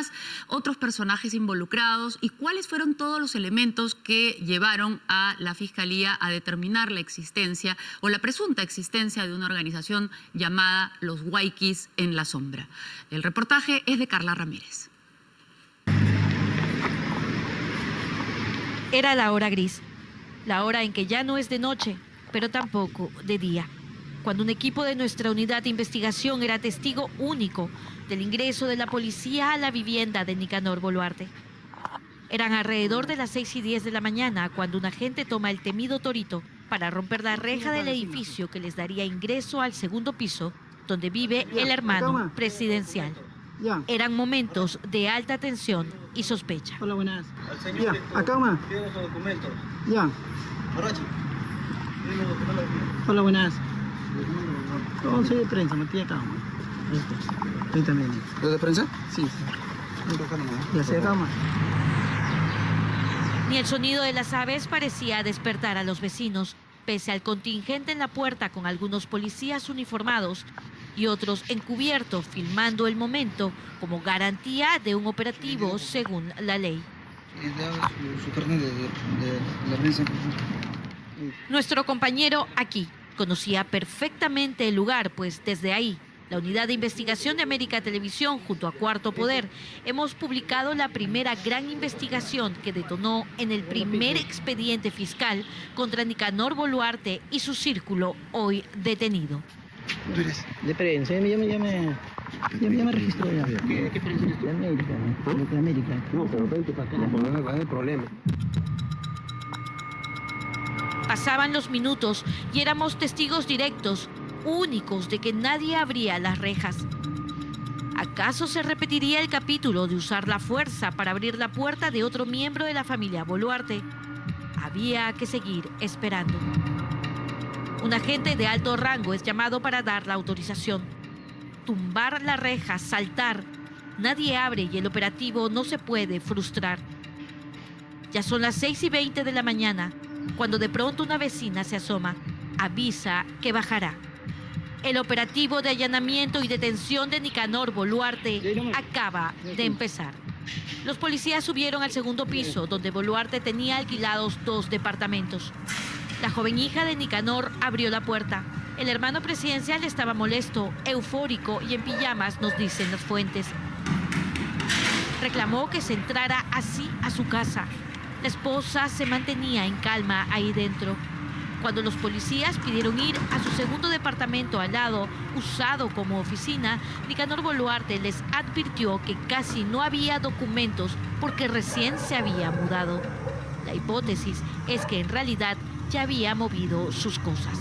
más otros personajes involucrados y cuáles fueron todos los elementos que llevaron a la Fiscalía a determinar la existencia o la presunta existencia de una organización llamada Los Guayquis en la Sombra. El reportaje es de Carla Ramírez. Era la hora gris, la hora en que ya no es de noche, pero tampoco de día, cuando un equipo de nuestra unidad de investigación era testigo único del ingreso de la policía a la vivienda de Nicanor Boluarte. Eran alrededor de las 6:10 de la mañana cuando un agente toma el temido Torito para romper la reja del edificio que les daría ingreso al segundo piso, donde vive el hermano presidencial. Eran momentos de alta tensión y sospecha. Hola, buenas. Ya, acá más. Tiene los documentos. Ya. Borracho. Tiene los documentos. Hola, buenas. No, soy de prensa, Matías Cama. Ahí también. ¿Lo de prensa? Sí, sí. Ya se acaba. Ni el sonido de las aves parecía despertar a los vecinos, pese al contingente en la puerta con algunos policías uniformados y otros encubiertos filmando el momento como garantía de un operativo según la ley. Su carnet de la prensa. Nuestro compañero aquí conocía perfectamente el lugar, pues desde ahí, la Unidad de Investigación de América Televisión junto a Cuarto Poder, hemos publicado la primera gran investigación que detonó en el primer expediente fiscal contra Nicanor Boluarte y su círculo hoy detenido. ¿Tú eres? De prensa, ya me registró ya. ¿Qué prensa eres tú? De América, de América. No, pero vente para acá, no hay problema. Pasaban los minutos y éramos testigos directos, únicos de que nadie abría las rejas. ¿Acaso se repetiría el capítulo de usar la fuerza para abrir la puerta de otro miembro de la familia Boluarte? Había que seguir esperando. Un agente de alto rango es llamado para dar la autorización. Tumbar la reja, saltar. Nadie abre y el operativo no se puede frustrar. Ya son las 6:20 de la mañana, cuando de pronto una vecina se asoma, avisa que bajará. El operativo de allanamiento y detención de Nicanor Boluarte acaba de empezar. Los policías subieron al segundo piso, donde Boluarte tenía alquilados 2 departamentos. La joven hija de Nicanor abrió la puerta. El hermano presidencial estaba molesto, eufórico y en pijamas, nos dicen las fuentes. Reclamó que se entrara así a su casa. La esposa se mantenía en calma ahí dentro. Cuando los policías pidieron ir a su segundo departamento al lado, usado como oficina, Nicanor Boluarte les advirtió que casi no había documentos porque recién se había mudado. La hipótesis es que en realidad ya había movido sus cosas.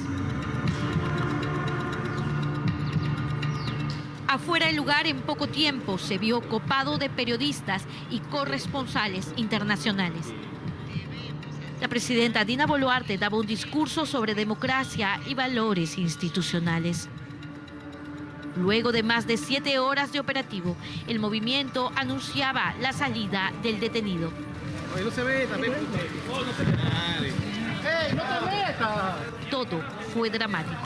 Afuera del lugar en poco tiempo se vio copado de periodistas y corresponsales internacionales. La presidenta Dina Boluarte daba un discurso sobre democracia y valores institucionales. Luego de más de 7 horas de operativo, el movimiento anunciaba la salida del detenido. Oye, no se meta, no se meta. ¡Ey, no te metas! Todo fue dramático.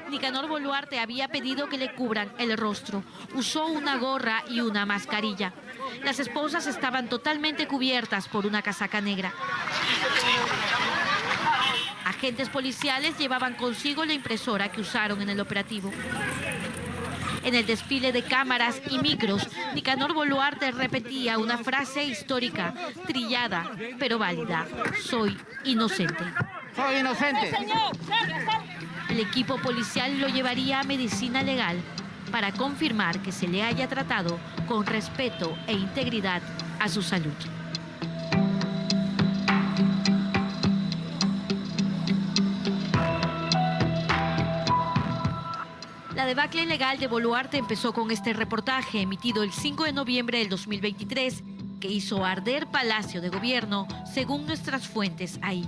Nicanor Boluarte había pedido que le cubran el rostro. Usó una gorra y una mascarilla. Las esposas estaban totalmente cubiertas por una casaca negra. Agentes policiales llevaban consigo la impresora que usaron en el operativo. En el desfile de cámaras y micros, Nicanor Boluarte repetía una frase histórica, trillada, pero válida: soy inocente. ¡Soy inocente! El equipo policial lo llevaría a medicina legal para confirmar que se le haya tratado con respeto e integridad a su salud. La debacle legal de Boluarte empezó con este reportaje emitido el 5 de noviembre del 2023 que hizo arder Palacio de Gobierno, según nuestras fuentes ahí.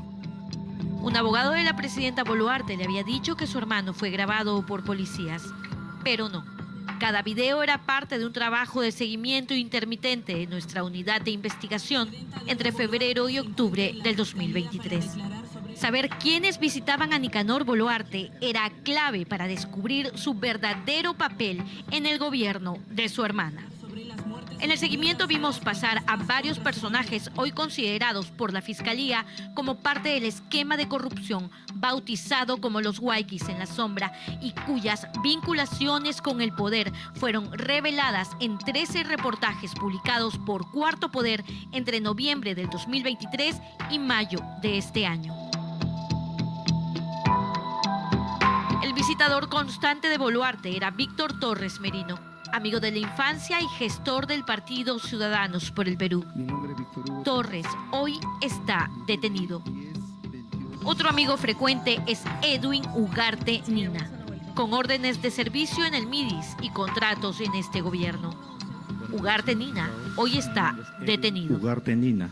Un abogado de la presidenta Boluarte le había dicho que su hermano fue grabado por policías, pero no. Cada video era parte de un trabajo de seguimiento intermitente de nuestra unidad de investigación entre febrero y octubre del 2023. Saber quiénes visitaban a Nicanor Boluarte era clave para descubrir su verdadero papel en el gobierno de su hermana. En el seguimiento vimos pasar a varios personajes hoy considerados por la Fiscalía como parte del esquema de corrupción bautizado como los Waikis en la sombra y cuyas vinculaciones con el poder fueron reveladas en 13 reportajes publicados por Cuarto Poder entre noviembre del 2023 y mayo de este año. El visitador constante de Boluarte era Víctor Torres Merino, amigo de la infancia y gestor del partido Ciudadanos por el Perú. Torres hoy está detenido. Otro amigo frecuente es Edwin Ugarte Nina, con órdenes de servicio en el MIDIS y contratos en este gobierno. Ugarte Nina hoy está detenido. Ugarte Nina.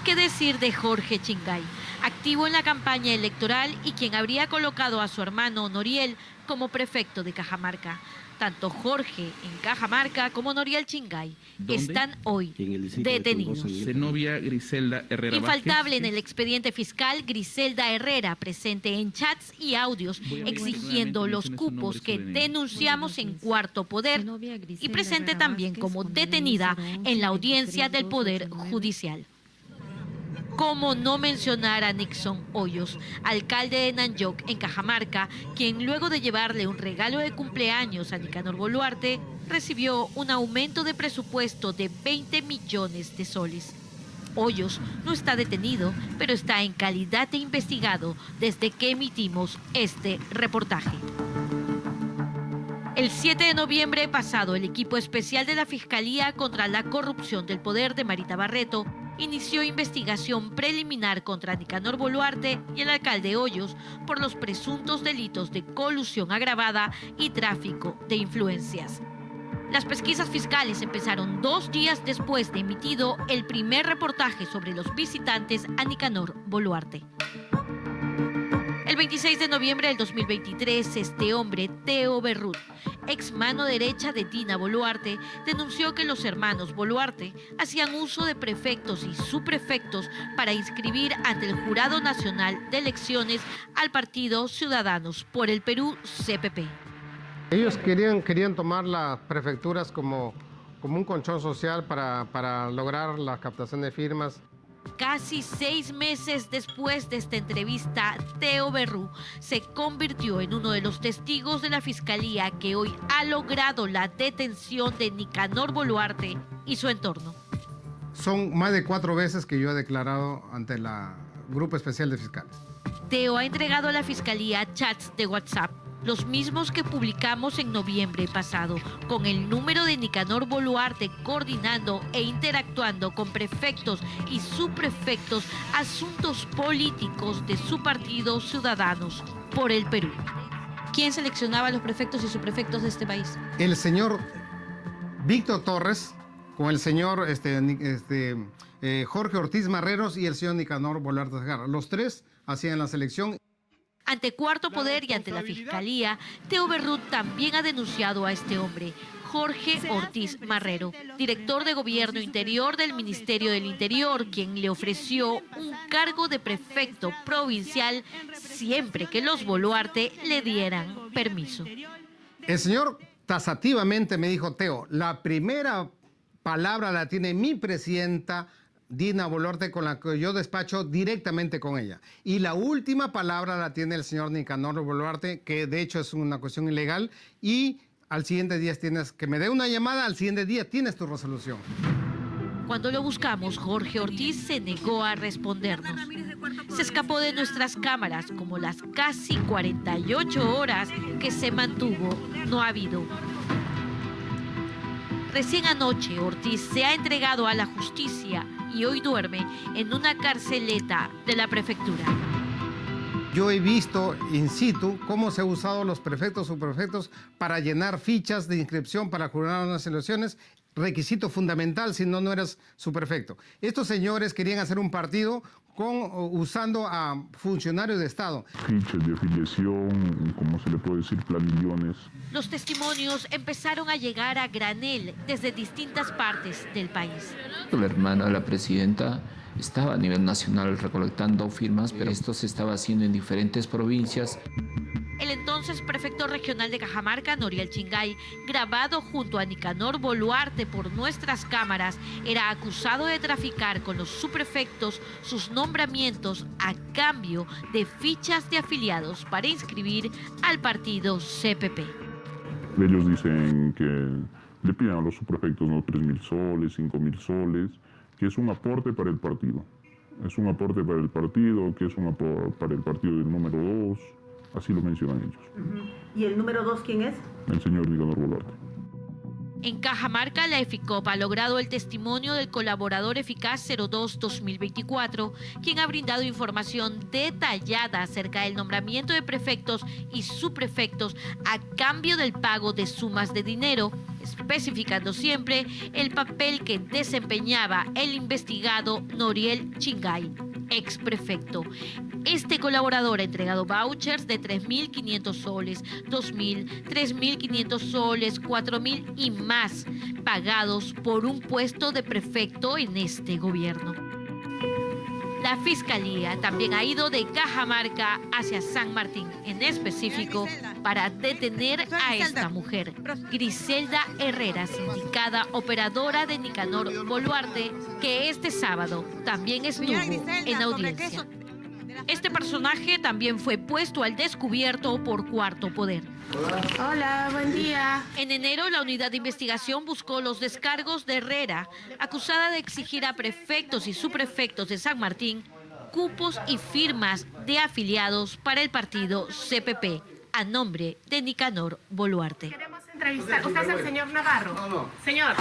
¿Qué decir de Jorge Chingay, activo en la campaña electoral y quien habría colocado a su hermano Noriel como prefecto de Cajamarca? Tanto Jorge en Cajamarca como Noriel Chingay están hoy detenidos. Zenobia Griselda Herrera Infaltable Vázquez. en el expediente fiscal, Griselda Herrera, presente en chats y audios exigiendo los cupos que denunciamos en Cuarto Poder y presente también como detenida en la audiencia del Poder Judicial. ¿Cómo no mencionar a Nixon Hoyos, alcalde de Nanyoc en Cajamarca, quien luego de llevarle un regalo de cumpleaños a Nicanor Boluarte, recibió un aumento de presupuesto de 20 millones de soles? Hoyos no está detenido, pero está en calidad de investigado desde que emitimos este reportaje. El 7 de noviembre pasado, el equipo especial de la Fiscalía contra la Corrupción del Poder de Marita Barreto inició investigación preliminar contra Nicanor Boluarte y el alcalde Hoyos por los presuntos delitos de colusión agravada y tráfico de influencias. Las pesquisas fiscales empezaron 2 días después de emitido el primer reportaje sobre los visitantes a Nicanor Boluarte. El 26 de noviembre del 2023, este hombre, Teo Berrut, ex mano derecha de Dina Boluarte, denunció que los hermanos Boluarte hacían uso de prefectos y subprefectos para inscribir ante el Jurado Nacional de Elecciones al partido Ciudadanos por el Perú, CPP. Ellos querían tomar las prefecturas como un colchón social para lograr la captación de firmas. Casi 6 meses después de esta entrevista, Teo Berrú se convirtió en uno de los testigos de la Fiscalía que hoy ha logrado la detención de Nicanor Boluarte y su entorno. Son más de 4 veces que yo he declarado ante el Grupo Especial de Fiscales. Teo ha entregado a la Fiscalía chats de WhatsApp, los mismos que publicamos en noviembre pasado, con el número de Nicanor Boluarte coordinando e interactuando con prefectos y subprefectos asuntos políticos de su partido Ciudadanos por el Perú. ¿Quién seleccionaba a los prefectos y subprefectos de este país? El señor Víctor Torres con el señor Jorge Ortiz Marreros y el señor Nicanor Boluarte Segarra. Los 3 hacían la selección. Ante Cuarto Poder y ante la Fiscalía, Teo Berrut también ha denunciado a este hombre, Jorge Ortiz Marrero, director de Gobierno Interior del Ministerio del Interior, quien le ofreció un cargo de prefecto provincial siempre que los Boluarte le dieran permiso. El señor tasativamente me dijo, Teo, la primera palabra la tiene mi presidenta Dina Boluarte, con la que yo despacho directamente con ella. Y la última palabra la tiene el señor Nicanor Boluarte, que de hecho es una cuestión ilegal, y al siguiente día tienes que me dé una llamada, al siguiente día tienes tu resolución. Cuando lo buscamos, Jorge Ortiz se negó a respondernos. Se escapó de nuestras cámaras, como las casi 48 horas que se mantuvo no ha habido. Recién anoche, Ortiz se ha entregado a la justicia y hoy duerme en una carceleta de la prefectura. Yo he visto in situ cómo se han usado los prefectos o subprefectos para llenar fichas de inscripción para jurar unas elecciones, requisito fundamental, si no, no eres subprefecto. Estos señores querían hacer un partido usando a funcionarios de Estado. Fichas de afiliación, como se le puede decir, planillones. Los testimonios empezaron a llegar a granel desde distintas partes del país. La hermana de la presidenta estaba a nivel nacional recolectando firmas, pero esto se estaba haciendo en diferentes provincias. El entonces prefecto regional de Cajamarca, Noriel Chingay, grabado junto a Nicanor Boluarte por nuestras cámaras, era acusado de traficar con los subprefectos sus nombramientos a cambio de fichas de afiliados para inscribir al partido CPP. Ellos dicen que le piden a los subprefectos 3.000 soles, 5.000 soles, que es un aporte para el partido. Es un aporte para el partido, que es un aporte para el partido del número 2. Así lo mencionan ellos. ¿Y el número 2 quién es? El señor Nicanor Boluarte. En Cajamarca, la EFICOP ha logrado el testimonio del colaborador eficaz 02-2024, quien ha brindado información detallada acerca del nombramiento de prefectos y subprefectos a cambio del pago de sumas de dinero, especificando siempre el papel que desempeñaba el investigado Noriel Chingay, exprefecto. Este colaborador ha entregado vouchers de 3.500 soles, 2.000, 3.500 soles, 4.000 y más, pagados por un puesto de prefecto en este gobierno. La Fiscalía también ha ido de Cajamarca hacia San Martín, en específico, para detener a esta mujer, Griselda Herrera, sindicada operadora de Nicanor Boluarte, que este sábado también estuvo en audiencia. Este personaje también fue puesto al descubierto por Cuarto Poder. Hola, buen día. En enero, la unidad de investigación buscó los descargos de Herrera, acusada de exigir a prefectos y subprefectos de San Martín cupos y firmas de afiliados para el partido CPP, a nombre de Nicanor Boluarte. Queremos entrevistar. ¿Usted es el señor Navarro? No. Señor.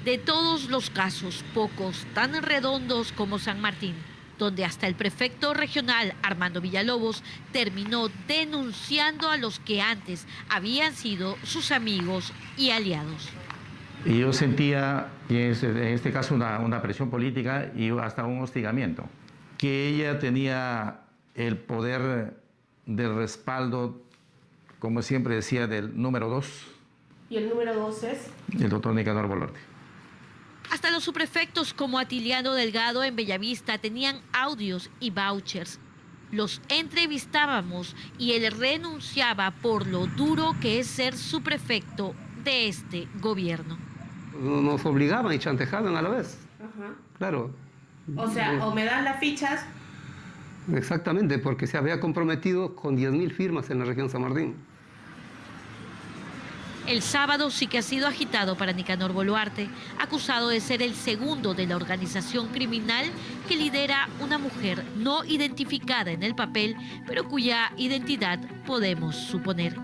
De todos los casos, pocos tan redondos como San Martín, donde hasta el prefecto regional Armando Villalobos terminó denunciando a los que antes habían sido sus amigos y aliados. Y yo sentía, en este caso, una presión política y hasta un hostigamiento, que ella tenía el poder del respaldo, como siempre decía, del número 2. ¿Y el número 2 es? El doctor Nicanor Boluarte. Hasta los subprefectos como Atiliano Delgado en Bellavista tenían audios y vouchers. Los entrevistábamos y él renunciaba por lo duro que es ser subprefecto de este gobierno. Nos obligaban y chantajeaban a la vez. Ajá. Claro. O sea, o me dan las fichas. Exactamente, porque se había comprometido con 10.000 firmas en la región San Martín. El sábado sí que ha sido agitado para Nicanor Boluarte, acusado de ser el segundo de la organización criminal que lidera una mujer no identificada en el papel, pero cuya identidad podemos suponer.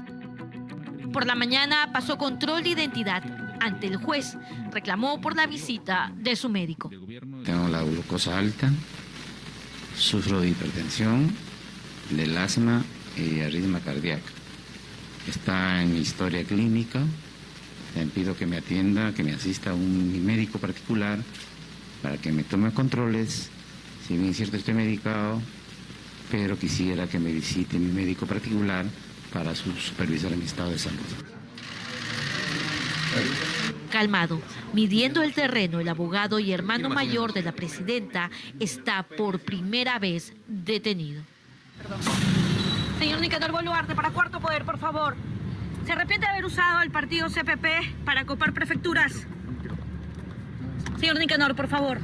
Por la mañana pasó control de identidad ante el juez, reclamó por la visita de su médico. Tengo la glucosa alta, sufro de hipertensión, del asma y arritmia cardíaca. Está en mi historia clínica. Le pido que me atienda, que me asista un médico particular para que me tome controles. Si bien es cierto estoy medicado, pero quisiera que me visite mi médico particular para supervisar mi estado de salud. Calmado, midiendo el terreno, el abogado y hermano mayor de la presidenta está por primera vez detenido. Señor Nicanor Boluarte, para Cuarto Poder, por favor. ¿Se arrepiente de haber usado el partido CPP para copar prefecturas? Señor Nicanor, por favor.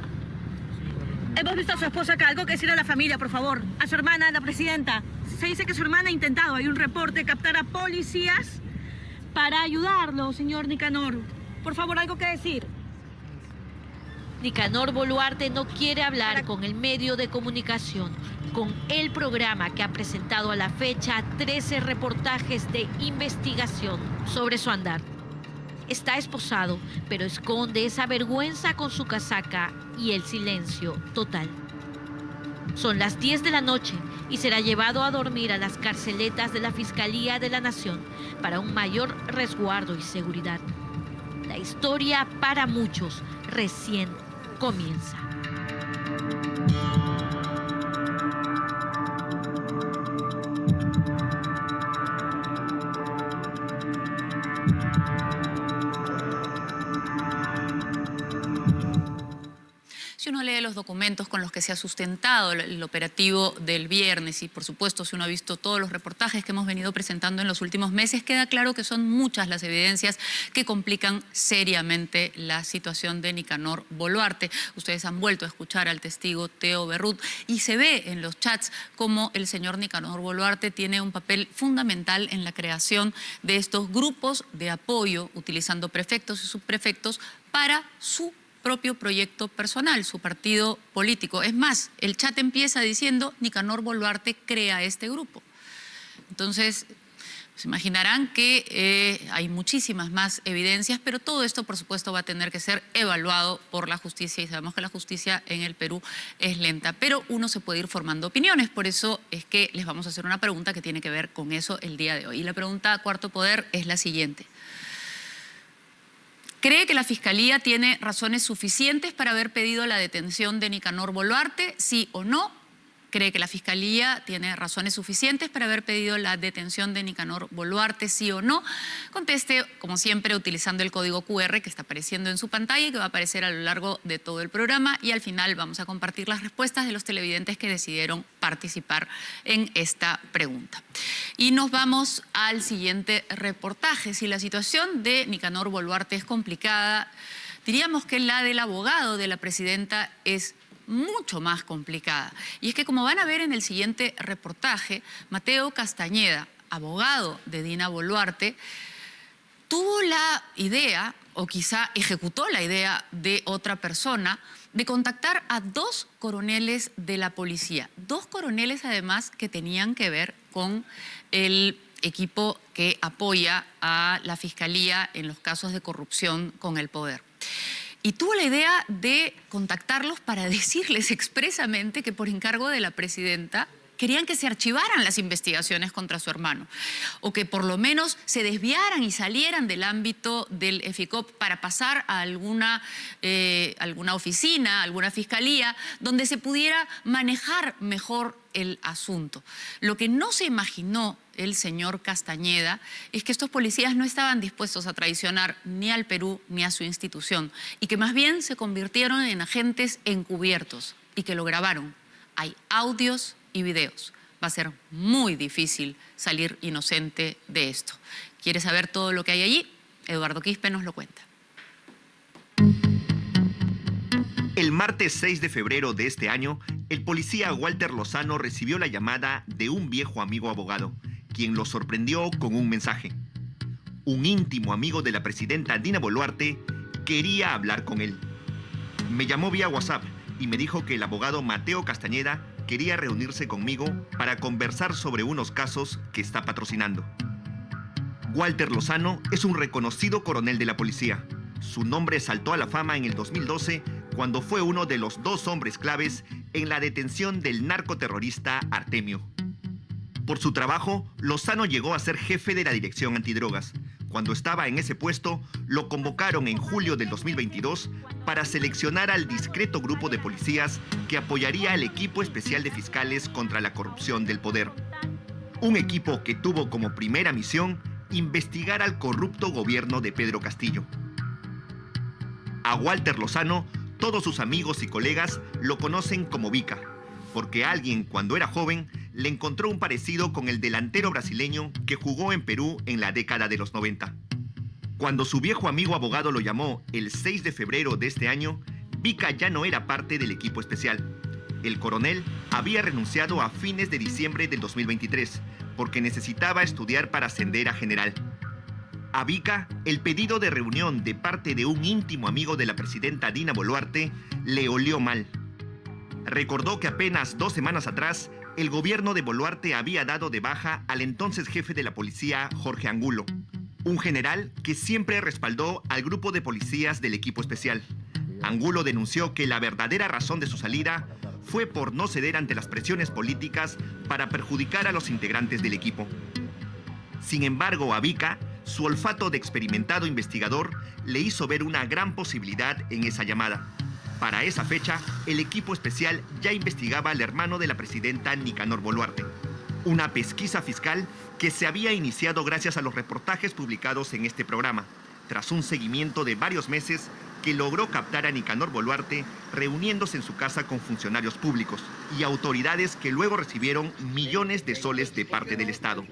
Hemos visto a su esposa acá. Algo que decir a la familia, por favor. A su hermana, la presidenta. Se dice que su hermana ha intentado, hay un reporte, captar a policías para ayudarlo, señor Nicanor. Por favor, algo que decir. Nicanor Boluarte no quiere hablar con el medio de comunicación, con el programa que ha presentado a la fecha 13 reportajes de investigación sobre su andar. Está esposado, pero esconde esa vergüenza con su casaca y el silencio total. Son las 10 de la noche y será llevado a dormir a las carceletas de la Fiscalía de la Nación para un mayor resguardo y seguridad. La historia para muchos recién comienza. Si uno lee los documentos con los que se ha sustentado el operativo del viernes y, por supuesto, si uno ha visto todos los reportajes que hemos venido presentando en los últimos meses, queda claro que son muchas las evidencias que complican seriamente la situación de Nicanor Boluarte. Ustedes han vuelto a escuchar al testigo Teo Berrut y se ve en los chats cómo el señor Nicanor Boluarte tiene un papel fundamental en la creación de estos grupos de apoyo, utilizando prefectos y subprefectos para su propio proyecto personal, su partido político. Es más, el chat empieza diciendo Nicanor Boluarte crea este grupo. Entonces, se imaginarán que hay muchísimas más evidencias, pero todo esto, por supuesto, va a tener que ser evaluado por la justicia y sabemos que la justicia en el Perú es lenta, pero uno se puede ir formando opiniones. Por eso es que les vamos a hacer una pregunta que tiene que ver con eso el día de hoy. Y la pregunta a Cuarto Poder es la siguiente. ¿Cree que la Fiscalía tiene razones suficientes para haber pedido la detención de Nicanor Boluarte? ¿Sí o no? ¿Cree que la Fiscalía tiene razones suficientes para haber pedido la detención de Nicanor Boluarte? ¿Sí o no? Conteste, como siempre, utilizando el código QR que está apareciendo en su pantalla y que va a aparecer a lo largo de todo el programa. Y al final vamos a compartir las respuestas de los televidentes que decidieron participar en esta pregunta. Y nos vamos al siguiente reportaje. Si la situación de Nicanor Boluarte es complicada, diríamos que la del abogado de la presidenta es mucho más complicada. Y es que, como van a ver en el siguiente reportaje, Mateo Castañeda, abogado de Dina Boluarte, tuvo la idea, o quizá ejecutó la idea de otra persona, de contactar a 2 coroneles de la policía. 2 coroneles, además, que tenían que ver con el equipo que apoya a la Fiscalía en los casos de corrupción con el poder. Y tuvo la idea de contactarlos para decirles expresamente que por encargo de la presidenta querían que se archivaran las investigaciones contra su hermano o que por lo menos se desviaran y salieran del ámbito del EFICOP para pasar a alguna oficina, alguna fiscalía, donde se pudiera manejar mejor el asunto. Lo que no se imaginó el señor Castañeda es que estos policías no estaban dispuestos a traicionar ni al Perú ni a su institución y que más bien se convirtieron en agentes encubiertos y que lo grabaron. Hay audios y videos. Va a ser muy difícil salir inocente de esto. ¿Quiere saber todo lo que hay allí? Eduardo Quispe nos lo cuenta. El martes 6 de febrero de este año, el policía Walter Lozano recibió la llamada de un viejo amigo abogado, quien lo sorprendió con un mensaje. Un íntimo amigo de la presidenta Dina Boluarte quería hablar con él. Me llamó vía WhatsApp y me dijo que el abogado Mateo Castañeda quería reunirse conmigo para conversar sobre unos casos que está patrocinando. Walter Lozano es un reconocido coronel de la policía. Su nombre saltó a la fama en el 2012 cuando fue uno de los 2 hombres claves en la detención del narcoterrorista Artemio. Por su trabajo, Lozano llegó a ser jefe de la Dirección Antidrogas. Cuando estaba en ese puesto, lo convocaron en julio del 2022 para seleccionar al discreto grupo de policías que apoyaría al equipo especial de fiscales contra la corrupción del poder. Un equipo que tuvo como primera misión investigar al corrupto gobierno de Pedro Castillo. A Walter Lozano, todos sus amigos y colegas lo conocen como Vica, porque alguien cuando era joven le encontró un parecido con el delantero brasileño que jugó en Perú en la década de los 90. Cuando su viejo amigo abogado lo llamó el 6 de febrero de este año, Vica ya no era parte del equipo especial. El coronel había renunciado a fines de diciembre del 2023 porque necesitaba estudiar para ascender a general. A Vica, el pedido de reunión de parte de un íntimo amigo de la presidenta Dina Boluarte le olió mal. Recordó que apenas 2 semanas atrás, el gobierno de Boluarte había dado de baja al entonces jefe de la policía, Jorge Angulo, un general que siempre respaldó al grupo de policías del equipo especial. Angulo denunció que la verdadera razón de su salida fue por no ceder ante las presiones políticas para perjudicar a los integrantes del equipo. Sin embargo, a Vica, su olfato de experimentado investigador le hizo ver una gran posibilidad en esa llamada. Para esa fecha, el equipo especial ya investigaba al hermano de la presidenta Nicanor Boluarte. Una pesquisa fiscal que se había iniciado gracias a los reportajes publicados en este programa, tras un seguimiento de varios meses que logró captar a Nicanor Boluarte reuniéndose en su casa con funcionarios públicos y autoridades que luego recibieron millones de soles de parte del Estado.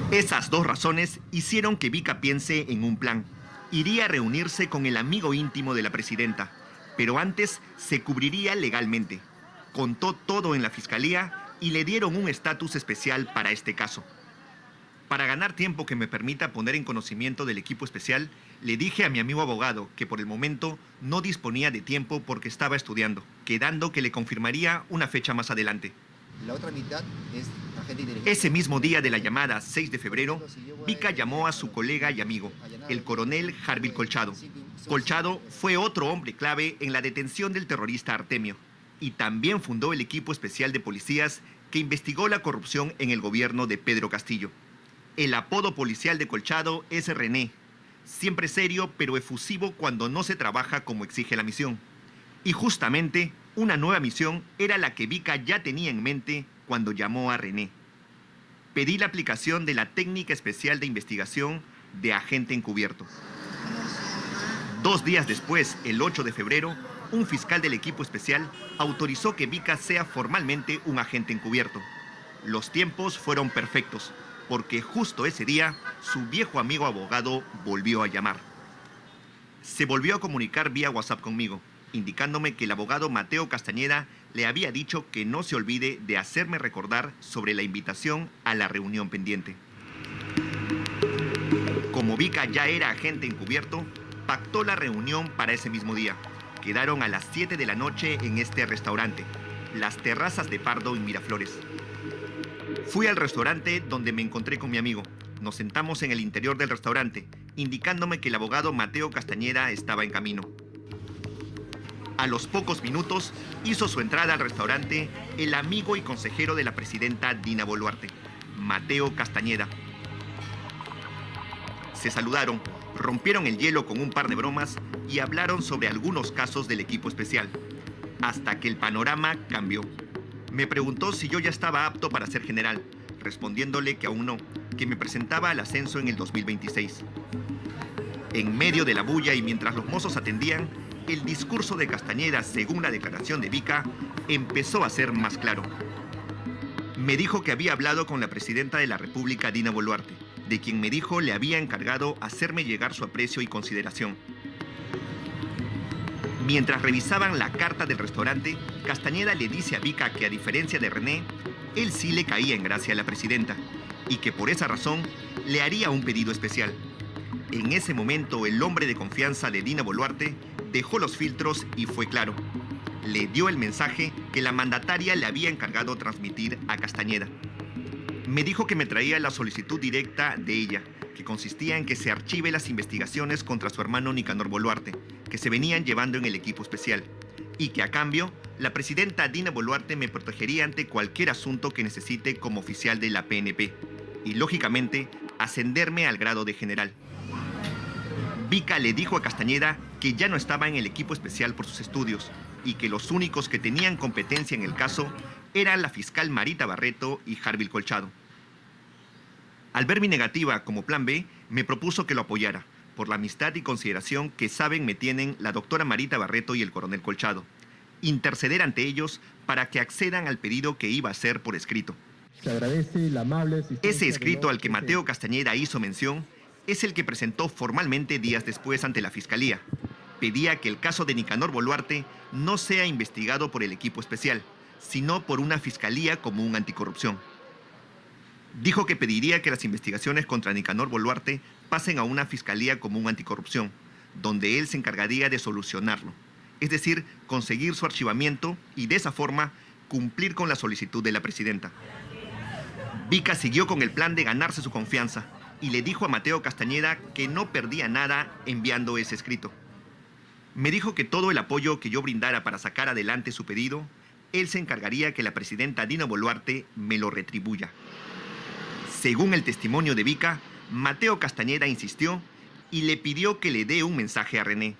Esas dos razones hicieron que Vika piense en un plan. Iría a reunirse con el amigo íntimo de la presidenta, pero antes se cubriría legalmente. Contó todo en la fiscalía y le dieron un estatus especial para este caso. Para ganar tiempo que me permita poner en conocimiento del equipo especial, le dije a mi amigo abogado que por el momento no disponía de tiempo porque estaba estudiando, quedando que le confirmaría una fecha más adelante. La otra mitad es agente inteligente. Ese mismo día de la llamada 6 de febrero, Vika llamó a su colega y amigo, el coronel Harville Colchado. Colchado fue otro hombre clave en la detención del terrorista Artemio y también fundó el equipo especial de policías que investigó la corrupción en el gobierno de Pedro Castillo. El apodo policial de Colchado es René, siempre serio pero efusivo cuando no se trabaja como exige la misión. Y justamente una nueva misión era la que Vika ya tenía en mente cuando llamó a René. Pedí la aplicación de la técnica especial de investigación de agente encubierto. 2 días después, el 8 de febrero, un fiscal del equipo especial autorizó que Vika sea formalmente un agente encubierto. Los tiempos fueron perfectos, porque justo ese día su viejo amigo abogado volvió a llamar. Se volvió a comunicar vía WhatsApp conmigo, indicándome que el abogado Mateo Castañeda le había dicho que no se olvide de hacerme recordar sobre la invitación a la reunión pendiente. Como Vika ya era agente encubierto, pactó la reunión para ese mismo día. Quedaron a las 7 de la noche en este restaurante, Las Terrazas de Pardo en Miraflores. Fui al restaurante donde me encontré con mi amigo. Nos sentamos en el interior del restaurante, indicándome que el abogado Mateo Castañeda estaba en camino. A los pocos minutos hizo su entrada al restaurante el amigo y consejero de la presidenta Dina Boluarte, Mateo Castañeda. Se saludaron, rompieron el hielo con un par de bromas y hablaron sobre algunos casos del equipo especial, hasta que el panorama cambió. Me preguntó si yo ya estaba apto para ser general, respondiéndole que aún no, que me presentaba al ascenso en el 2026. En medio de la bulla y mientras los mozos atendían, el discurso de Castañeda, según la declaración de Vika, empezó a ser más claro. Me dijo que había hablado con la presidenta de la República, Dina Boluarte, de quien me dijo le había encargado hacerme llegar su aprecio y consideración. Mientras revisaban la carta del restaurante, Castañeda le dice a Vika que a diferencia de René, él sí le caía en gracia a la presidenta y que por esa razón le haría un pedido especial. En ese momento, el hombre de confianza de Dina Boluarte dejó los filtros y fue claro. Le dio el mensaje que la mandataria le había encargado transmitir a Castañeda. Me dijo que me traía la solicitud directa de ella, que consistía en que se archive las investigaciones contra su hermano Nicanor Boluarte, que se venían llevando en el equipo especial, y que a cambio, la presidenta Dina Boluarte me protegería ante cualquier asunto que necesite como oficial de la PNP, y lógicamente, ascenderme al grado de general. Vika le dijo a Castañeda que ya no estaba en el equipo especial por sus estudios y que los únicos que tenían competencia en el caso eran la fiscal Marita Barreto y Harville Colchado. Al ver mi negativa como plan B, me propuso que lo apoyara, por la amistad y consideración que saben me tienen la doctora Marita Barreto y el coronel Colchado. Interceder ante ellos para que accedan al pedido que iba a hacer por escrito. Se agradece la amable asistencia. Ese escrito al que Mateo Castañeda hizo mención es el que presentó formalmente días después ante la Fiscalía. Pedía que el caso de Nicanor Boluarte no sea investigado por el equipo especial, sino por una Fiscalía común anticorrupción. Dijo que pediría que las investigaciones contra Nicanor Boluarte pasen a una Fiscalía común anticorrupción, donde él se encargaría de solucionarlo, es decir, conseguir su archivamiento y de esa forma cumplir con la solicitud de la presidenta. Vika siguió con el plan de ganarse su confianza y le dijo a Mateo Castañeda que no perdía nada enviando ese escrito. Me dijo que todo el apoyo que yo brindara para sacar adelante su pedido, él se encargaría que la presidenta Dina Boluarte me lo retribuya. Según el testimonio de Vika, Mateo Castañeda insistió y le pidió que le dé un mensaje a René,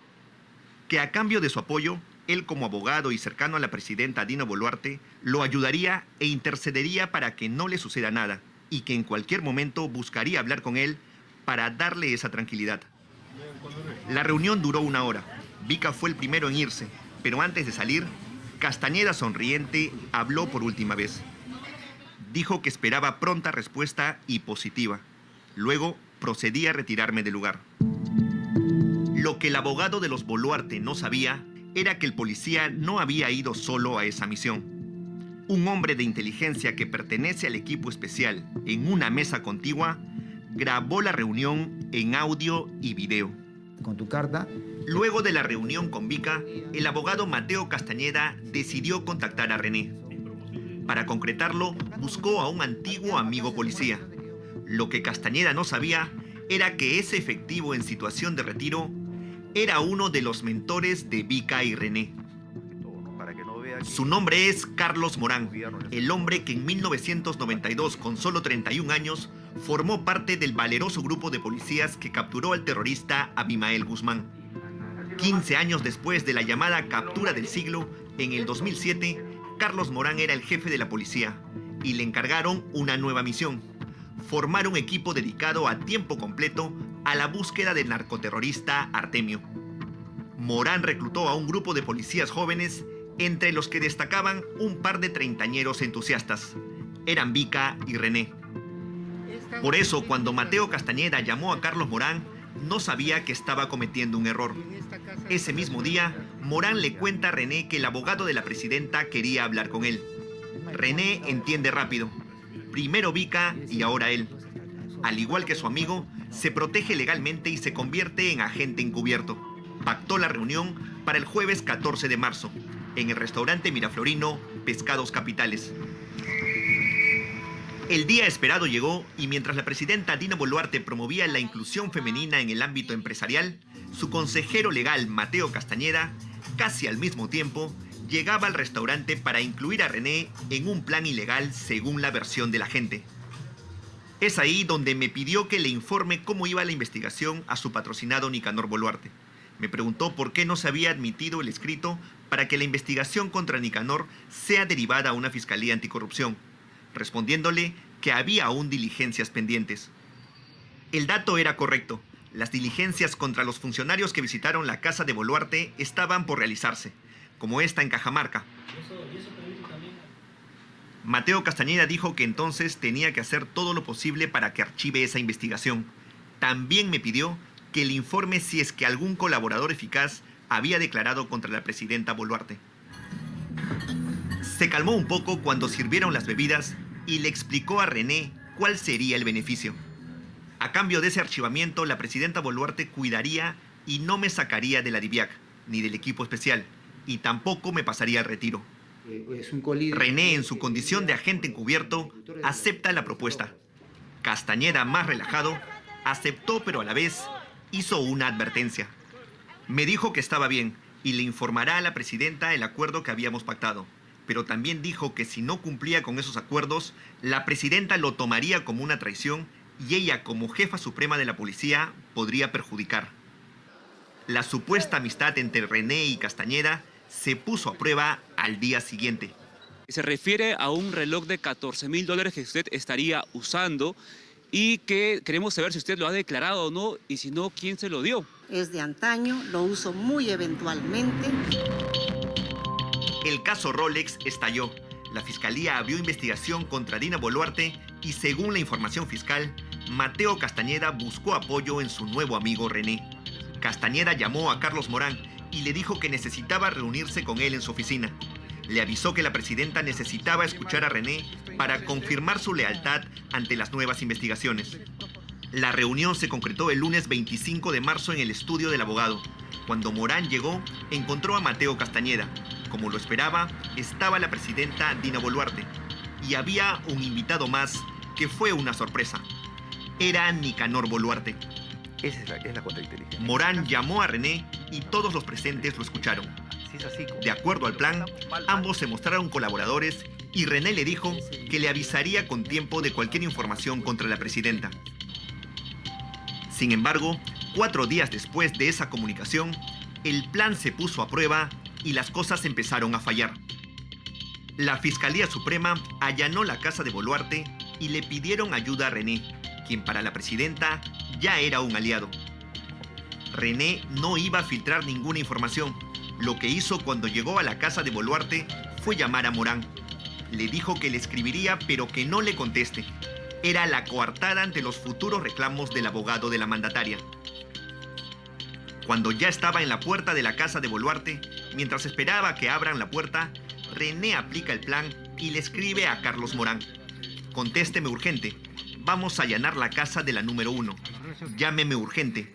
que a cambio de su apoyo, él como abogado y cercano a la presidenta Dina Boluarte, lo ayudaría e intercedería para que no le suceda nada y que en cualquier momento buscaría hablar con él para darle esa tranquilidad. La reunión duró 1 hora. Vika fue el primero en irse, pero antes de salir, Castañeda, sonriente, habló por última vez. Dijo que esperaba pronta respuesta y positiva. Luego procedí a retirarme del lugar. Lo que el abogado de los Boluarte no sabía era que el policía no había ido solo a esa misión. Un hombre de inteligencia que pertenece al equipo especial en una mesa contigua grabó la reunión en audio y video. Con tu carta. Luego de la reunión con Vika, el abogado Mateo Castañeda decidió contactar a René. Para concretarlo, buscó a un antiguo amigo policía. Lo que Castañeda no sabía era que ese efectivo en situación de retiro era uno de los mentores de Vika y René. Su nombre es Carlos Morán, el hombre que en 1992, con solo 31 años, formó parte del valeroso grupo de policías que capturó al terrorista Abimael Guzmán. 15 años después de la llamada captura del siglo, en el 2007, Carlos Morán era el jefe de la policía y le encargaron una nueva misión: formar un equipo dedicado a tiempo completo a la búsqueda del narcoterrorista Artemio. Morán reclutó a un grupo de policías jóvenes, entre los que destacaban un par de treintañeros entusiastas. Eran Vika y René. Por eso, cuando Mateo Castañeda llamó a Carlos Morán, no sabía que estaba cometiendo un error. Ese mismo día, Morán le cuenta a René que el abogado de la presidenta quería hablar con él. René entiende rápido. Primero Vika y ahora él. Al igual que su amigo, se protege legalmente y se convierte en agente encubierto. Pactó la reunión para el jueves 14 de marzo, en el restaurante miraflorino Pescados Capitales. El día esperado llegó y mientras la presidenta Dina Boluarte promovía la inclusión femenina en el ámbito empresarial, su consejero legal Mateo Castañeda, casi al mismo tiempo, llegaba al restaurante para incluir a René en un plan ilegal según la versión de la gente. Es ahí donde me pidió que le informe cómo iba la investigación a su patrocinado Nicanor Boluarte. Me preguntó por qué no se había admitido el escrito para que la investigación contra Nicanor sea derivada a una fiscalía anticorrupción, respondiéndole que había aún diligencias pendientes. El dato era correcto. Las diligencias contra los funcionarios que visitaron la casa de Boluarte estaban por realizarse, como esta en Cajamarca. Mateo Castañeda dijo que entonces tenía que hacer todo lo posible para que archive esa investigación. También me pidió que le informe si es que algún colaborador eficaz había declarado contra la presidenta Boluarte. Se calmó un poco cuando sirvieron las bebidas y le explicó a René cuál sería el beneficio. A cambio de ese archivamiento, la presidenta Boluarte cuidaría y no me sacaría de la DIVIAC, ni del equipo especial, y tampoco me pasaría al retiro. René, en su condición de agente encubierto, acepta la propuesta. Castañeda, más relajado, aceptó, pero a la vez hizo una advertencia. Me dijo que estaba bien y le informará a la presidenta el acuerdo que habíamos pactado, pero también dijo que si no cumplía con esos acuerdos, la presidenta lo tomaría como una traición y ella, como jefa suprema de la policía, podría perjudicar. La supuesta amistad entre René y Castañeda se puso a prueba al día siguiente. Se refiere a un reloj de $14.000 que usted estaría usando y que queremos saber si usted lo ha declarado o no, y si no, ¿quién se lo dio? Es de antaño, lo uso muy eventualmente. El caso Rolex estalló. La fiscalía abrió investigación contra Dina Boluarte y, según la información fiscal, Mateo Castañeda buscó apoyo en su nuevo amigo René. Castañeda llamó a Carlos Morán y le dijo que necesitaba reunirse con él en su oficina. Le avisó que la presidenta necesitaba escuchar a René para confirmar su lealtad ante las nuevas investigaciones. La reunión se concretó el lunes 25 de marzo en el estudio del abogado. Cuando Morán llegó, encontró a Mateo Castañeda. Como lo esperaba, estaba la presidenta Dina Boluarte. Y había un invitado más que fue una sorpresa. Era Nicanor Boluarte. Esa es la contrainteligencia. Morán llamó a René y todos los presentes lo escucharon. De acuerdo al plan, ambos se mostraron colaboradores y René le dijo que le avisaría con tiempo de cualquier información contra la presidenta. Sin embargo, 4 días después de esa comunicación, el plan se puso a prueba y las cosas empezaron a fallar. La Fiscalía Suprema allanó la casa de Boluarte y le pidieron ayuda a René, quien para la presidenta ya era un aliado. René no iba a filtrar ninguna información. Lo que hizo cuando llegó a la casa de Boluarte fue llamar a Morán. Le dijo que le escribiría pero que no le conteste. Era la coartada ante los futuros reclamos del abogado de la mandataria. Cuando ya estaba en la puerta de la casa de Boluarte, mientras esperaba que abran la puerta, René aplica el plan y le escribe a Carlos Morán: contésteme urgente, vamos a allanar la casa de la número 1. Llámeme urgente.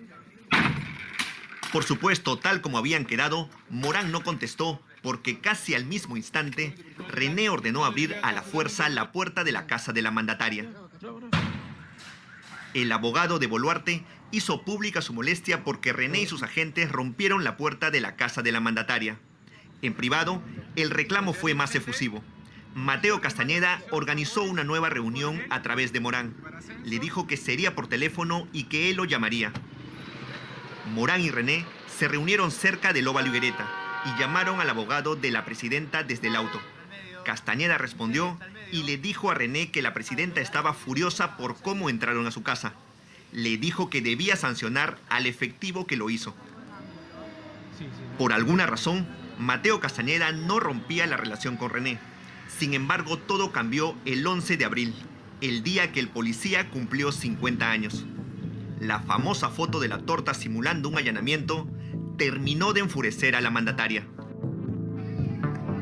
Por supuesto, tal como habían quedado, Morán no contestó porque casi al mismo instante, René ordenó abrir a la fuerza la puerta de la casa de la mandataria. El abogado de Boluarte hizo pública su molestia porque René y sus agentes rompieron la puerta de la casa de la mandataria. En privado, el reclamo fue más efusivo. Mateo Castañeda organizó una nueva reunión a través de Morán. Le dijo que sería por teléfono y que él lo llamaría. Morán y René se reunieron cerca del Óvalo Higuereta y llamaron al abogado de la presidenta desde el auto. Castañeda respondió y le dijo a René que la presidenta estaba furiosa por cómo entraron a su casa. Le dijo que debía sancionar al efectivo que lo hizo. Por alguna razón, Mateo Castañeda no rompía la relación con René. Sin embargo, todo cambió el 11 de abril, el día que el policía cumplió 50 años. La famosa foto de la torta simulando un allanamiento terminó de enfurecer a la mandataria.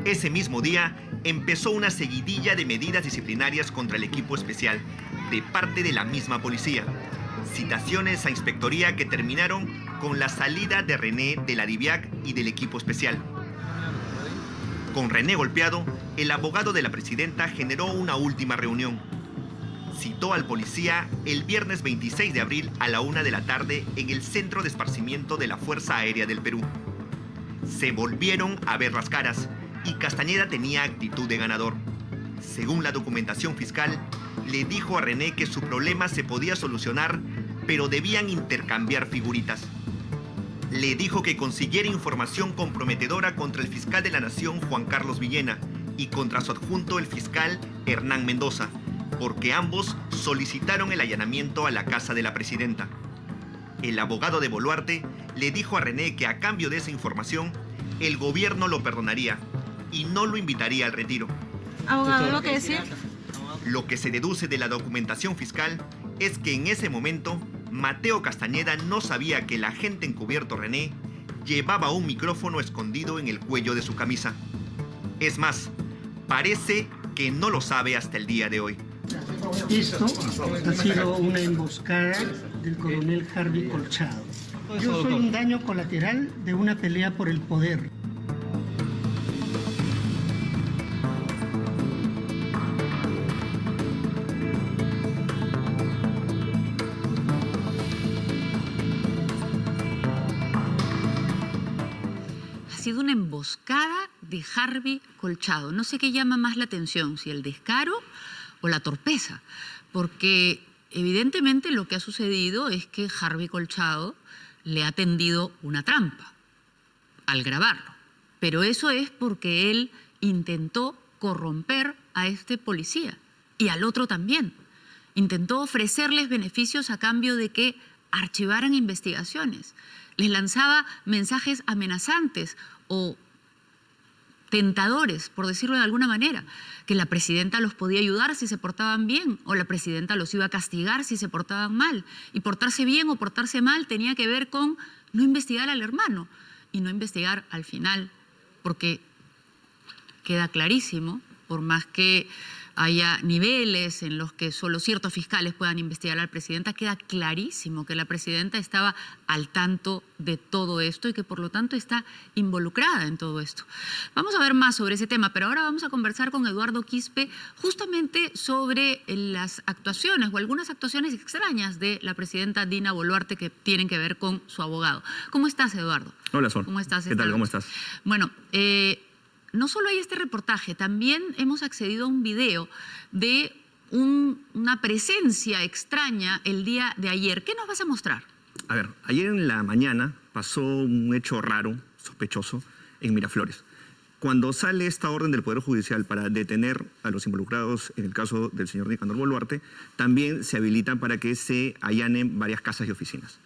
Ese mismo día empezó una seguidilla de medidas disciplinarias contra el equipo especial, de parte de la misma policía. Citaciones a inspectoría que terminaron con la salida de René de la DIVIAC y del equipo especial. Con René golpeado, el abogado de la presidenta generó una última reunión. Citó al policía el viernes 26 de abril a la 1 de la tarde en el Centro de Esparcimiento de la Fuerza Aérea del Perú. Se volvieron a ver las caras y Castañeda tenía actitud de ganador. Según la documentación fiscal, le dijo a René que su problema se podía solucionar, pero debían intercambiar figuritas. Le dijo que consiguiera información comprometedora contra el fiscal de la Nación, Juan Carlos Villena, y contra su adjunto, el fiscal Hernán Mendoza, porque ambos solicitaron el allanamiento a la casa de la presidenta. El abogado de Boluarte le dijo a René que a cambio de esa información, el gobierno lo perdonaría y no lo invitaría al retiro. Abogado, ¿algo que decir? Lo que se deduce de la documentación fiscal es que en ese momento, Mateo Castañeda no sabía que el agente encubierto René llevaba un micrófono escondido en el cuello de su camisa. Es más, parece que no lo sabe hasta el día de hoy. Esto ha sido una emboscada del coronel Harvey Colchado. Yo soy un daño colateral de una pelea por el poder. Ha sido una emboscada de Harvey Colchado. No sé qué llama más la atención, si el descaro o la torpeza, porque evidentemente lo que ha sucedido es que Harvey Colchado le ha tendido una trampa al grabarlo, pero eso es porque él intentó corromper a este policía y al otro también. Intentó ofrecerles beneficios a cambio de que archivaran investigaciones. Les lanzaba mensajes amenazantes o tentadores, por decirlo de alguna manera, que la presidenta los podía ayudar si se portaban bien o la presidenta los iba a castigar si se portaban mal. Y portarse bien o portarse mal tenía que ver con no investigar al hermano y no investigar al final, porque queda clarísimo, por más que haya niveles en los que solo ciertos fiscales puedan investigar a la presidenta, queda clarísimo que la presidenta estaba al tanto de todo esto y que por lo tanto está involucrada en todo esto. Vamos a ver más sobre ese tema, pero ahora vamos a conversar con Eduardo Quispe justamente sobre las actuaciones o algunas actuaciones extrañas de la presidenta Dina Boluarte que tienen que ver con su abogado. ¿Cómo estás, Eduardo? Hola, Sol. ¿Cómo estás? ¿Qué tal? ¿Cómo estás? Bueno, no solo hay este reportaje, también hemos accedido a un video de una presencia extraña el día de ayer. ¿Qué nos vas a mostrar? A ver, ayer en la mañana pasó un hecho raro, sospechoso, en Miraflores. Cuando sale esta orden del Poder Judicial para detener a los involucrados en el caso del señor Nicanor Boluarte, también se habilitan para que se allanen varias casas y oficinas.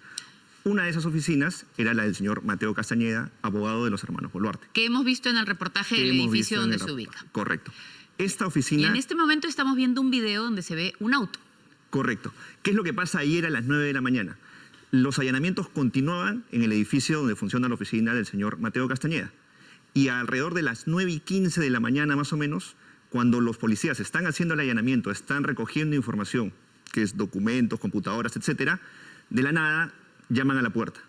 Una de esas oficinas era la del señor Mateo Castañeda, abogado de los hermanos Boluarte. Que hemos visto en el reportaje del edificio donde se ubica. Correcto. Esta oficina... Y en este momento estamos viendo un video donde se ve un auto. Correcto. ¿Qué es lo que pasa ayer a las 9 de la mañana? Los allanamientos continuaban en el edificio donde funciona la oficina del señor Mateo Castañeda. Y alrededor de las 9:15 de la mañana más o menos, cuando los policías están haciendo el allanamiento, están recogiendo información, que es documentos, computadoras, etcétera, de la nada llaman a la puerta.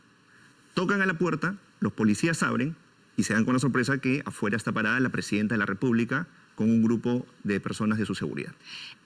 Tocan a la puerta, los policías abren y se dan con la sorpresa que afuera está parada la presidenta de la República con un grupo de personas de su seguridad.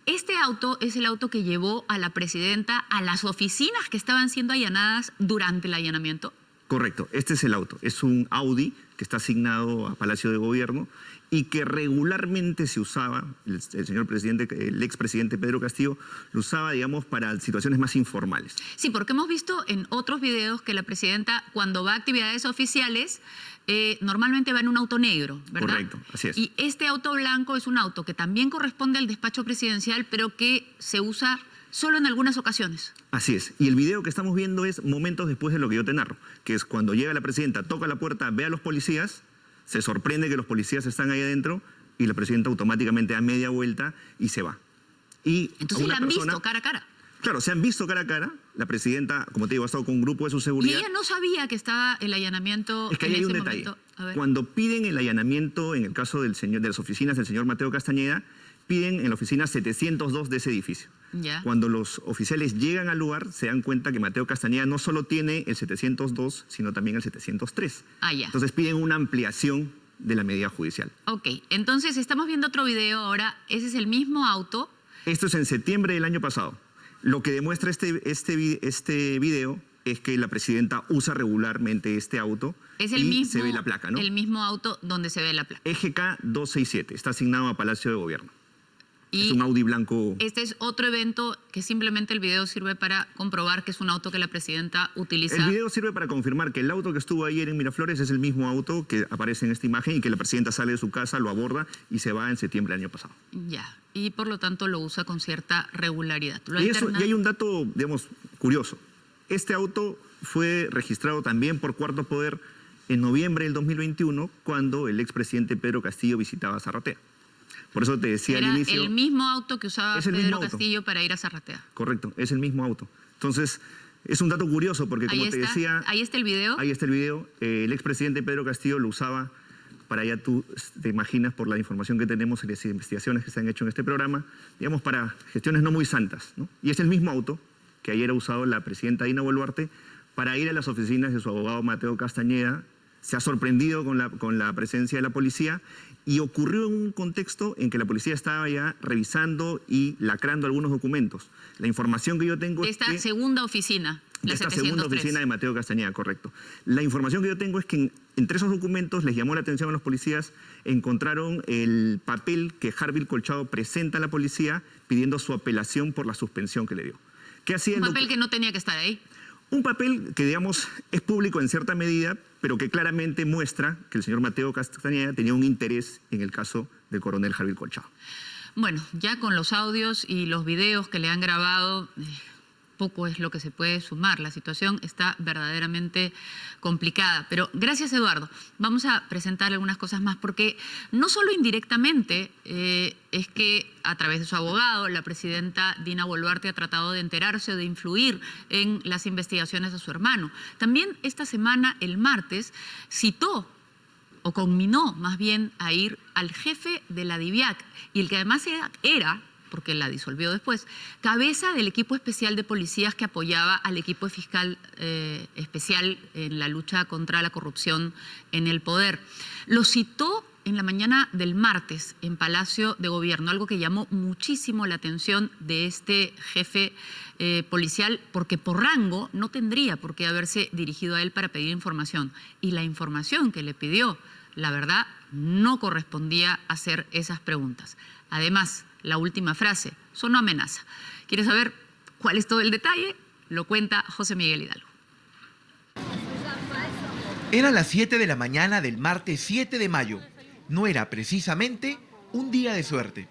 Este auto es el auto que llevó a la presidenta a las oficinas que estaban siendo allanadas durante el allanamiento. Correcto, este es el auto. Es un Audi que está asignado a Palacio de Gobierno y que regularmente se usaba, el señor presidente, el expresidente Pedro Castillo, lo usaba, digamos, para situaciones más informales. Sí, porque hemos visto en otros videos que la presidenta, cuando va a actividades oficiales, normalmente va en un auto negro, ¿verdad? Correcto, así es. Y este auto blanco es un auto que también corresponde al despacho presidencial, pero que se usa solo en algunas ocasiones. Así es. Y el video que estamos viendo es momentos después de lo que yo te narro, que es cuando llega la presidenta, toca la puerta, ve a los policías, se sorprende que los policías están ahí adentro y la presidenta automáticamente da media vuelta y se va. Y entonces la han visto cara a cara. Claro, se han visto cara a cara. La presidenta, como te digo, ha estado con un grupo de su seguridad. Y ella no sabía que estaba el allanamiento. Es que ahí hay un detalle. Cuando piden el allanamiento, en el caso del señor, de las oficinas del señor Mateo Castañeda, piden en la oficina 702 de ese edificio. Ya. Cuando los oficiales llegan al lugar, se dan cuenta que Mateo Castañeda no solo tiene el 702, sino también el 703. Ah, ya. Entonces piden una ampliación de la medida judicial. Ok, entonces estamos viendo otro video ahora. Ese es el mismo auto. Esto es en septiembre del año pasado. Lo que demuestra este video es que la presidenta usa regularmente este auto Es el y mismo, se ve la placa, ¿no? El mismo auto donde se ve la placa. EGK 267, está asignado a Palacio de Gobierno. Y es un Audi blanco. Este es otro evento que simplemente el video sirve para comprobar que es un auto que la presidenta utiliza. El video sirve para confirmar que el auto que estuvo ayer en Miraflores es el mismo auto que aparece en esta imagen y que la presidenta sale de su casa, lo aborda y se va en septiembre del año pasado. Ya, y por lo tanto lo usa con cierta regularidad. Y hay un dato, digamos, curioso. Este auto fue registrado también por Cuarto Poder en noviembre del 2021, cuando el expresidente Pedro Castillo visitaba Zarratea. Por eso te decía al inicio... Era el mismo auto que usaba Pedro auto. Castillo para ir a Zarratea. Correcto, es el mismo auto. Entonces, es un dato curioso porque, como te decía... Ahí está el video. Ahí está el video. El expresidente Pedro Castillo lo usaba para, ya tú te imaginas, por la información que tenemos y las investigaciones que se han hecho en este programa, digamos, para gestiones no muy santas, ¿no? Y es el mismo auto que ayer ha usado la presidenta Dina Boluarte para ir a las oficinas de su abogado Mateo Castañeda. Se ha sorprendido con la presencia de la policía y ocurrió en un contexto en que la policía estaba ya revisando y lacrando algunos documentos. La información que yo tengo es que... segunda oficina. De esta segunda oficina de Mateo Castañeda, correcto. La información que yo tengo es que entre esos documentos les llamó la atención a los policías, encontraron el papel que Harville Colchado presenta a la policía pidiendo su apelación por la suspensión que le dio. ¿Qué hacía un papel que no tenía que estar ahí. Un papel que, digamos, es público en cierta medida, pero que claramente muestra que el señor Mateo Castañeda tenía un interés en el caso del coronel Harville Colchado. Bueno, ya con los audios y los videos que le han grabado, poco es lo que se puede sumar. La situación está verdaderamente complicada. Pero gracias, Eduardo. Vamos a presentar algunas cosas más, porque no solo indirectamente es que a través de su abogado, la presidenta Dina Boluarte ha tratado de enterarse o de influir en las investigaciones de su hermano. También esta semana, el martes, citó o conminó más bien a ir al jefe de la DIVIAC, y el que además era porque la disolvió después, cabeza del equipo especial de policías que apoyaba al equipo fiscal especial en la lucha contra la corrupción en el poder. Lo citó en la mañana del martes en Palacio de Gobierno, algo que llamó muchísimo la atención de este jefe policial, porque por rango no tendría por qué haberse dirigido a él para pedir información. Y la información que le pidió, la verdad, no correspondía a hacer esas preguntas. Además, la última frase sonó amenaza. ¿Quieres saber cuál es todo el detalle? Lo cuenta José Miguel Hidalgo. Eran las 7 de la mañana del martes 7 de mayo. No era precisamente un día de suerte.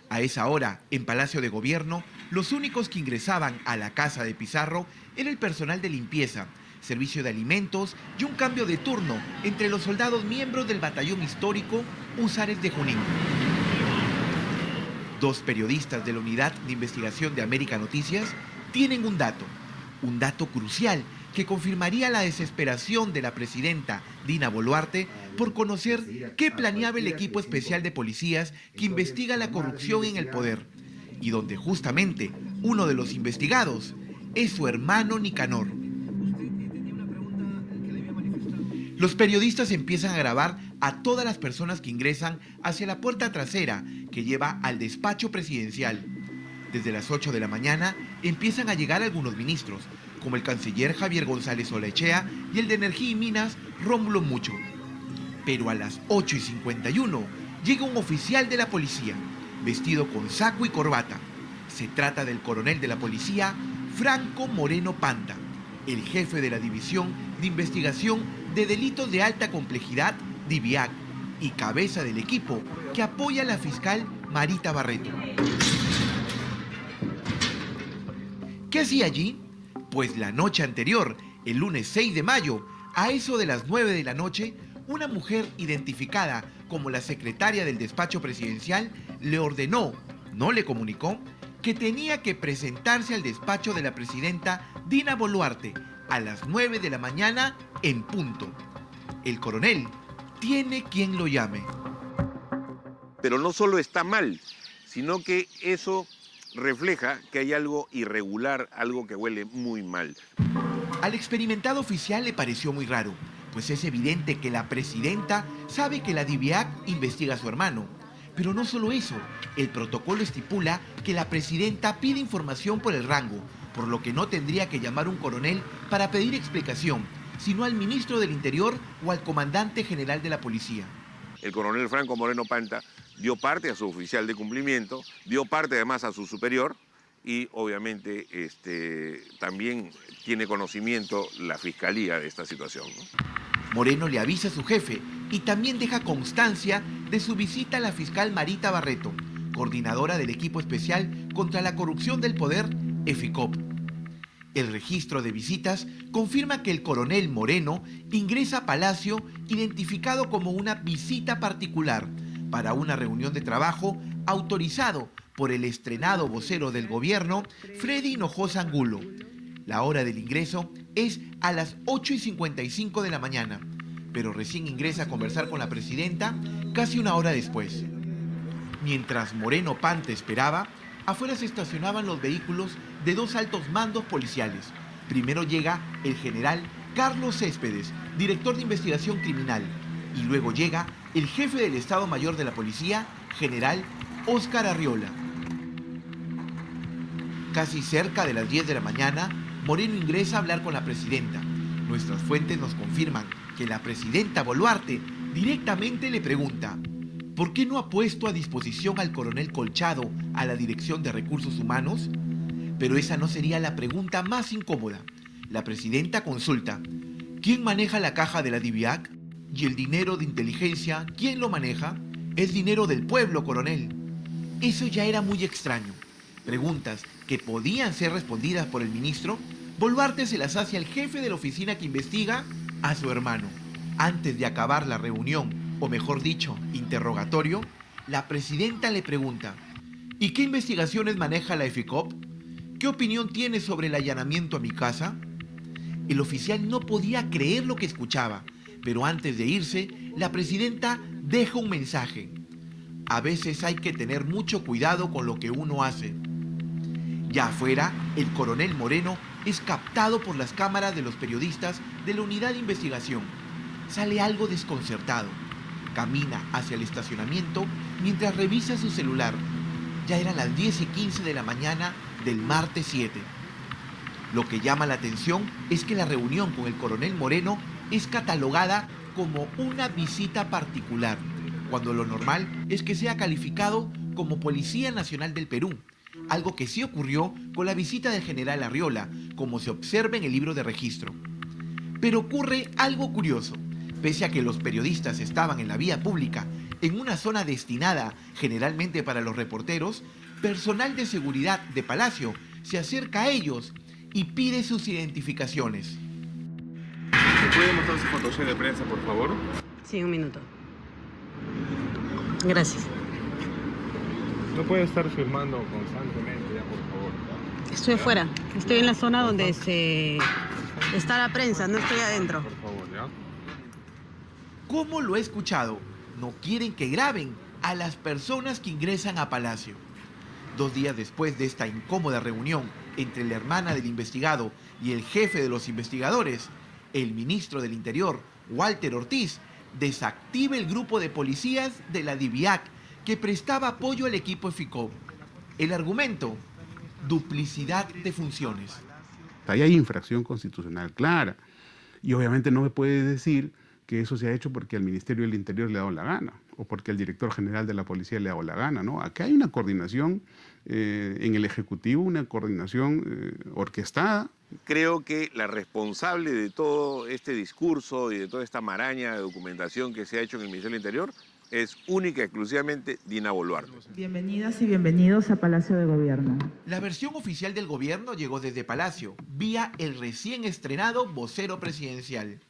A esa hora, en Palacio de Gobierno, los únicos que ingresaban a la casa de Pizarro era el personal de limpieza, servicio de alimentos y un cambio de turno entre los soldados miembros del batallón histórico Húsares de Junín. Dos periodistas de la Unidad de Investigación de América Noticias tienen un dato crucial que confirmaría la desesperación de la presidenta Dina Boluarte por conocer qué planeaba el equipo especial de policías que investiga la corrupción en el poder, y donde justamente uno de los investigados es su hermano Nicanor. Los periodistas empiezan a grabar a todas las personas que ingresan hacia la puerta trasera que lleva al despacho presidencial. Desde las 8 de la mañana empiezan a llegar algunos ministros, como el canciller Javier González Olaechea y el de Energía y Minas Rómulo Mucho. Pero a las 8:51 llega un oficial de la policía, vestido con saco y corbata. Se trata del coronel de la policía, Franco Moreno Panta, el jefe de la División de Investigación de Delitos de Alta Complejidad, DIVIAC, y cabeza del equipo que apoya a la fiscal Marita Barreto. ¿Qué hacía allí? Pues la noche anterior, el lunes 6 de mayo, a eso de las 9 de la noche, una mujer identificada como la secretaria del despacho presidencial le ordenó, no le comunicó, que tenía que presentarse al despacho de la presidenta Dina Boluarte a las 9 de la mañana en punto. El coronel tiene quien lo llame. Pero no solo está mal, sino que eso refleja que hay algo irregular, algo que huele muy mal. Al experimentado oficial le pareció muy raro, pues es evidente que la presidenta sabe que la DIVIAC investiga a su hermano. Pero no solo eso, el protocolo estipula que la presidenta pide información por el rango, por lo que no tendría que llamar a un coronel para pedir explicación, sino al ministro del Interior o al comandante general de la policía. El coronel Franco Moreno Panta dio parte a su oficial de cumplimiento, dio parte además a su superior y obviamente también tiene conocimiento la fiscalía de esta situación, ¿no? Moreno le avisa a su jefe y también deja constancia de su visita a la fiscal Marita Barreto, coordinadora del equipo especial contra la corrupción del poder, EFICOP. El registro de visitas confirma que el coronel Moreno ingresa a Palacio identificado como una visita particular para una reunión de trabajo autorizado por el estrenado vocero del gobierno, Freddy Hinojosa Angulo. La hora del ingreso es a las 8:55 de la mañana, pero recién ingresa a conversar con la presidenta casi una hora después. Mientras Moreno Panta esperaba, afuera se estacionaban los vehículos de dos altos mandos policiales. Primero llega el general Carlos Céspedes, director de investigación criminal, y luego llega el jefe del Estado Mayor de la Policía, general Óscar Arriola. Casi cerca de las 10 de la mañana, Moreno ingresa a hablar con la presidenta. Nuestras fuentes nos confirman que la presidenta Boluarte directamente le pregunta: ¿por qué no ha puesto a disposición al coronel Colchado a la Dirección de Recursos Humanos? Pero esa no sería la pregunta más incómoda. La presidenta consulta: ¿quién maneja la caja de la DIVIAC? ¿Y el dinero de inteligencia, quién lo maneja? Es dinero del pueblo, coronel. Eso ya era muy extraño. Preguntas que podían ser respondidas por el ministro, Boluarte se las hace al jefe de la oficina que investiga, a su hermano. Antes de acabar la reunión, o mejor dicho, interrogatorio, la presidenta le pregunta: ¿y qué investigaciones maneja la EFICOP? ¿Qué opinión tiene sobre el allanamiento a mi casa? El oficial no podía creer lo que escuchaba, pero antes de irse, la presidenta deja un mensaje: a veces hay que tener mucho cuidado con lo que uno hace. Ya afuera, el coronel Moreno es captado por las cámaras de los periodistas de la unidad de investigación. Sale algo desconcertado. Camina hacia el estacionamiento mientras revisa su celular. Ya eran las 10:15 de la mañana del martes 7. Lo que llama la atención es que la reunión con el coronel Moreno es catalogada como una visita particular, cuando lo normal es que sea calificado como Policía Nacional del Perú, algo que sí ocurrió con la visita del general Arriola, como se observa en el libro de registro. Pero ocurre algo curioso. Pese a que los periodistas estaban en la vía pública, en una zona destinada generalmente para los reporteros, personal de seguridad de Palacio se acerca a ellos y pide sus identificaciones. ¿Me puede mostrar su fotografía de prensa, por favor? Sí, un minuto. Gracias. No puede estar firmando constantemente, ya, por favor. Estoy afuera. Estoy en la zona donde está la prensa, no estoy adentro. Por favor, ¿ya? ¿Cómo lo he escuchado? No quieren que graben a las personas que ingresan a Palacio. 2 días después de esta incómoda reunión entre la hermana del investigado y el jefe de los investigadores, el ministro del Interior, Walter Ortiz, desactiva el grupo de policías de la DIVIAC que prestaba apoyo al equipo EFICOP. El argumento: duplicidad de funciones. Ahí hay infracción constitucional clara. Y obviamente no me puede decir que eso se ha hecho porque al Ministerio del Interior le ha dado la gana o porque el director general de la policía le ha dado la gana, ¿no? Acá hay una coordinación en el Ejecutivo, una coordinación orquestada. Creo que la responsable de todo este discurso y de toda esta maraña de documentación que se ha hecho en el Ministerio del Interior es única y exclusivamente Dina Boluarte. Bienvenidas y bienvenidos a Palacio de Gobierno. La versión oficial del gobierno llegó desde Palacio, vía el recién estrenado vocero presidencial.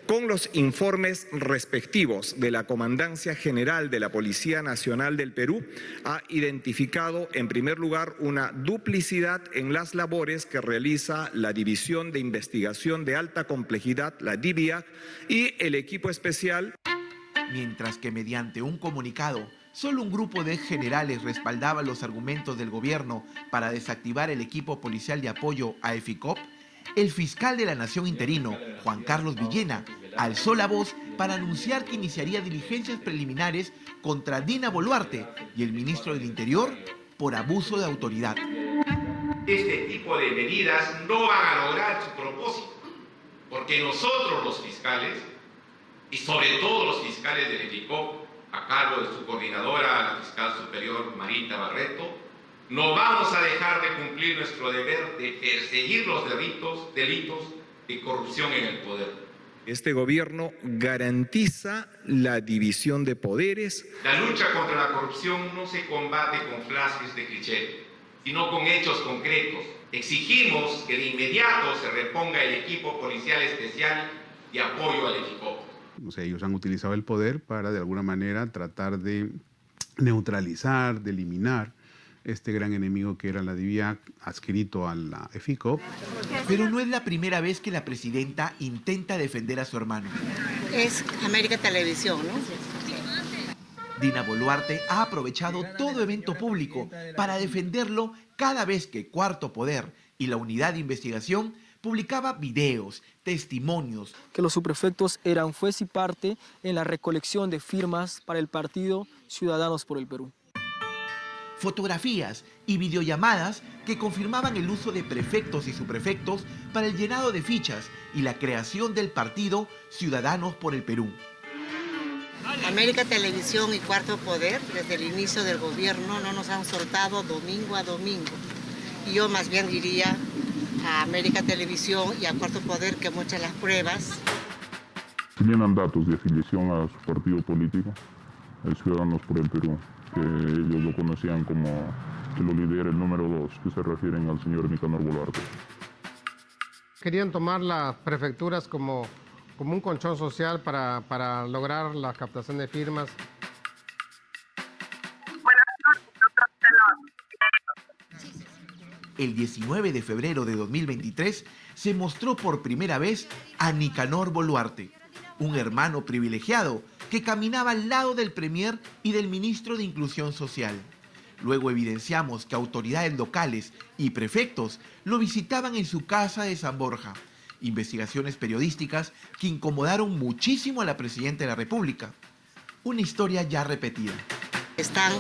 Con los informes respectivos de la Comandancia General de la Policía Nacional del Perú, ha identificado en primer lugar una duplicidad en las labores que realiza la División de Investigación de Alta Complejidad, la DIVIAC, y el equipo especial. Mientras que mediante un comunicado, solo un grupo de generales respaldaba los argumentos del gobierno para desactivar el equipo policial de apoyo a EFICOP, el fiscal de la Nación interino, Juan Carlos Villena, alzó la voz para anunciar que iniciaría diligencias preliminares contra Dina Boluarte y el ministro del Interior por abuso de autoridad. Este tipo de medidas no van a lograr su propósito, porque nosotros los fiscales, y sobre todo los fiscales del EFICOP, a cargo de su coordinadora, la fiscal superior Marita Barreto, no vamos a dejar de cumplir nuestro deber de perseguir los delitos de corrupción en el poder. Este gobierno garantiza la división de poderes. La lucha contra la corrupción no se combate con frases de cliché, sino con hechos concretos. Exigimos que de inmediato se reponga el equipo policial especial de apoyo al EFICOP. O sea, ellos han utilizado el poder para de alguna manera tratar de neutralizar, de eliminar este gran enemigo que era la DIVIAC, adscrito a la EFICOP. Pero no es la primera vez que la presidenta intenta defender a su hermano. Es América Televisión, ¿no? Dina Boluarte ha aprovechado todo evento público para defenderlo cada vez que Cuarto Poder y la Unidad de Investigación publicaba videos, testimonios. Que los subprefectos eran juez y parte en la recolección de firmas para el partido Ciudadanos por el Perú. Fotografías y videollamadas que confirmaban el uso de prefectos y subprefectos para el llenado de fichas y la creación del partido Ciudadanos por el Perú. América Televisión y Cuarto Poder, desde el inicio del gobierno, no nos han soltado domingo a domingo. Y yo más bien diría a América Televisión y a Cuarto Poder que muestren las pruebas. Tenían datos de afiliación a su partido político, el Ciudadanos por el Perú, que ellos lo conocían como que lo lidera el número 2, que se refieren al señor Nicanor Boluarte. Querían tomar las prefecturas como un colchón social para lograr la captación de firmas. El 19 de febrero de 2023 se mostró por primera vez a Nicanor Boluarte, un hermano privilegiado que caminaba al lado del premier y del ministro de Inclusión Social. Luego evidenciamos que autoridades locales y prefectos lo visitaban en su casa de San Borja. Investigaciones periodísticas que incomodaron muchísimo a la presidenta de la República. Una historia ya repetida. Están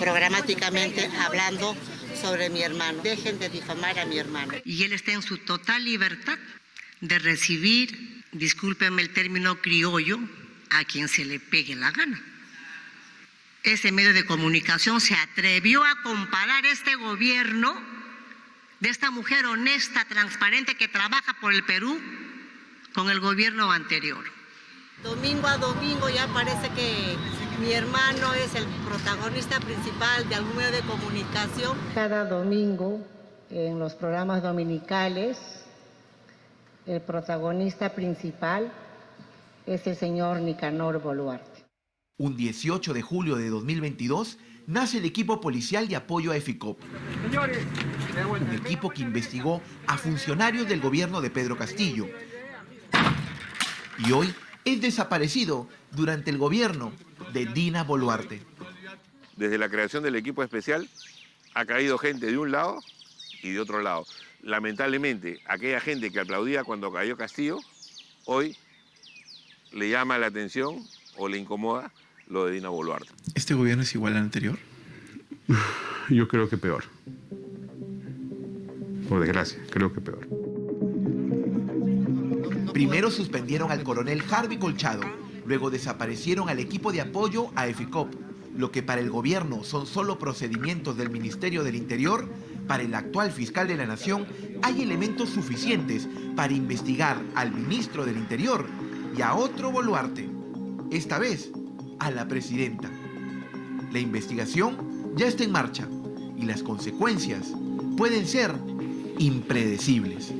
programáticamente hablando sobre mi hermano. Dejen de difamar a mi hermano. Y él está en su total libertad de recibir, discúlpenme el término criollo, a quien se le pegue la gana. Ese medio de comunicación se atrevió a comparar este gobierno de esta mujer honesta, transparente, que trabaja por el Perú, con el gobierno anterior. Domingo a domingo ya parece que mi hermano es el protagonista principal de algún medio de comunicación. Cada domingo en los programas dominicales el protagonista principal es el señor Nicanor Boluarte. Un 18 de julio de 2022 nace el equipo policial de apoyo a EFICOP. Un equipo que investigó a funcionarios del gobierno de Pedro Castillo. Y hoy es desaparecido durante el gobierno de Dina Boluarte. Desde la creación del equipo especial ha caído gente de un lado y de otro lado. Lamentablemente, aquella gente que aplaudía cuando cayó Castillo, hoy le llama la atención o le incomoda lo de Dina Boluarte. ¿Este gobierno es igual al anterior? Yo creo que peor. Por desgracia, creo que peor. Primero suspendieron al coronel Harvey Colchado, luego desaparecieron al equipo de apoyo a EFICOP. Lo que para el gobierno son solo procedimientos del Ministerio del Interior, para el actual fiscal de la Nación hay elementos suficientes para investigar al ministro del Interior y a otro Boluarte, esta vez a la presidenta. La investigación ya está en marcha y las consecuencias pueden ser impredecibles.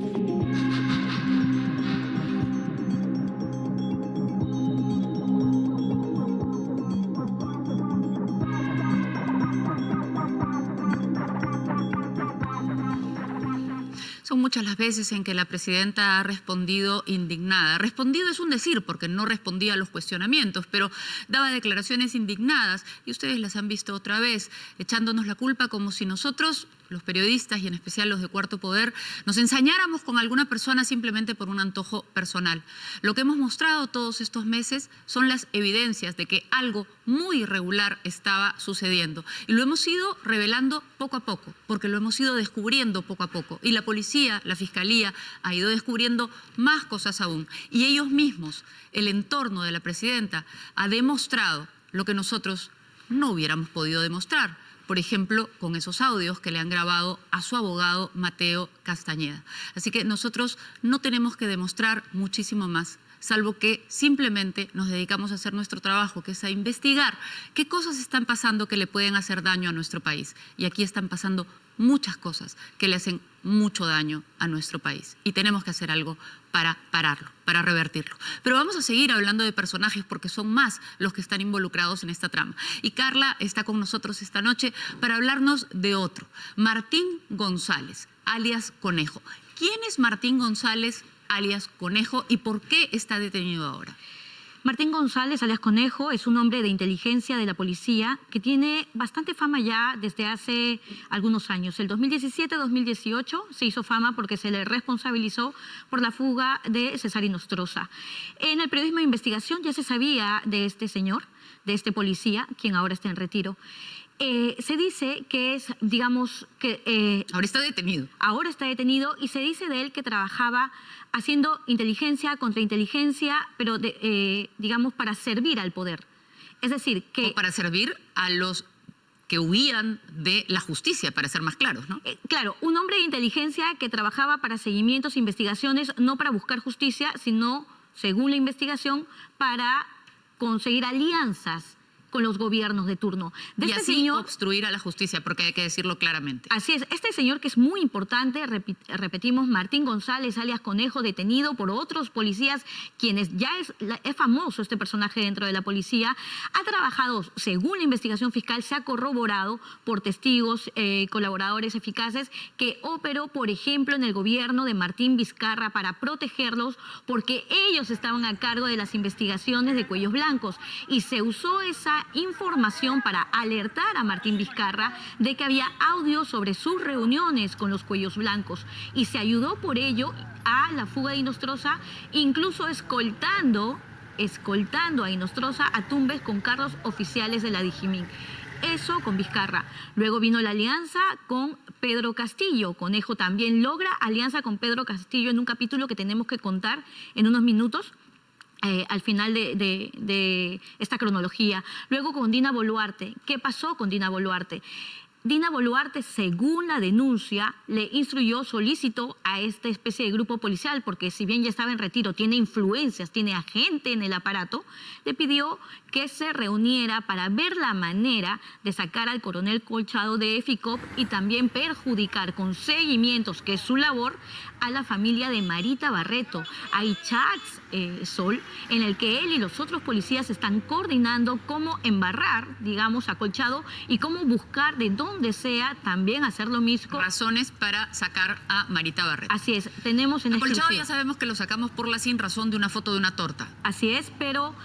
Son muchas las veces en que la presidenta ha respondido indignada. Respondido es un decir, porque no respondía a los cuestionamientos, pero daba declaraciones indignadas y ustedes las han visto otra vez, echándonos la culpa como si nosotros, los periodistas y en especial los de Cuarto Poder, nos ensañáramos con alguna persona simplemente por un antojo personal. Lo que hemos mostrado todos estos meses son las evidencias de que algo muy irregular estaba sucediendo y lo hemos ido revelando poco a poco, porque lo hemos ido descubriendo poco a poco y la policía, la fiscalía ha ido descubriendo más cosas aún y ellos mismos, el entorno de la presidenta ha demostrado lo que nosotros no hubiéramos podido demostrar. Por ejemplo, con esos audios que le han grabado a su abogado Mateo Castañeda. Así que nosotros no tenemos que demostrar muchísimo más, salvo que simplemente nos dedicamos a hacer nuestro trabajo, que es a investigar qué cosas están pasando que le pueden hacer daño a nuestro país. Y aquí están pasando muchas cosas que le hacen mucho daño a nuestro país. Y tenemos que hacer algo para pararlo, para revertirlo. Pero vamos a seguir hablando de personajes porque son más los que están involucrados en esta trama. Y Carla está con nosotros esta noche para hablarnos de otro, Martín González, alias Conejo. ¿Quién es Martín González, alias Conejo, y por qué está detenido ahora? Martín González, alias Conejo, es un hombre de inteligencia de la policía que tiene bastante fama ya desde hace algunos años. El 2017-2018 se hizo fama porque se le responsabilizó por la fuga de César Inostroza. En el periodismo de investigación ya se sabía de este señor, de este policía, quien ahora está en retiro. Se dice que es, digamos, que... ahora está detenido. Ahora está detenido y se dice de él que trabajaba haciendo inteligencia contra inteligencia, pero, digamos, para servir al poder. Es decir, que... O para servir a los que huían de la justicia, para ser más claros, ¿no? Claro, un hombre de inteligencia que trabajaba para seguimientos e investigaciones, no para buscar justicia, sino, según la investigación, para conseguir alianzas con los gobiernos de turno. Y así obstruir a la justicia, porque hay que decirlo claramente. Así es. Este señor, que es muy importante, repetimos, Martín González, alias Conejo, detenido por otros policías, quienes ya es famoso este personaje dentro de la policía, ha trabajado, según la investigación fiscal, se ha corroborado por testigos, colaboradores eficaces, que operó, por ejemplo, en el gobierno de Martín Vizcarra para protegerlos, porque ellos estaban a cargo de las investigaciones de Cuellos Blancos, y se usó esa información para alertar a Martín Vizcarra de que había audio sobre sus reuniones con los Cuellos Blancos y se ayudó por ello a la fuga de Inostroza, incluso escoltando a Inostroza a Tumbes con carros oficiales de la Digimin. Eso con Vizcarra. Luego vino la alianza con Pedro Castillo. Conejo también logra alianza con Pedro Castillo en un capítulo que tenemos que contar en unos minutos. Al final de esta cronología. Luego con Dina Boluarte. ¿Qué pasó con Dina Boluarte? Dina Boluarte, según la denuncia, le solicitó a esta especie de grupo policial, porque si bien ya estaba en retiro, tiene influencias, tiene agente en el aparato, le pidió que se reuniera para ver la manera de sacar al coronel Colchado de FICOP y también perjudicar con seguimientos, que es su labor, a la familia de Marita Barreto. Hay chats, Sol, en el que él y los otros policías están coordinando cómo embarrar, digamos, a Colchado y cómo buscar de donde sea también hacer lo mismo. Razones para sacar a Marita Barreto. Así es, tenemos en Colchado exclusiva. ya sabemos que lo sacamos por la sin razón de una foto de una torta. Así es, pero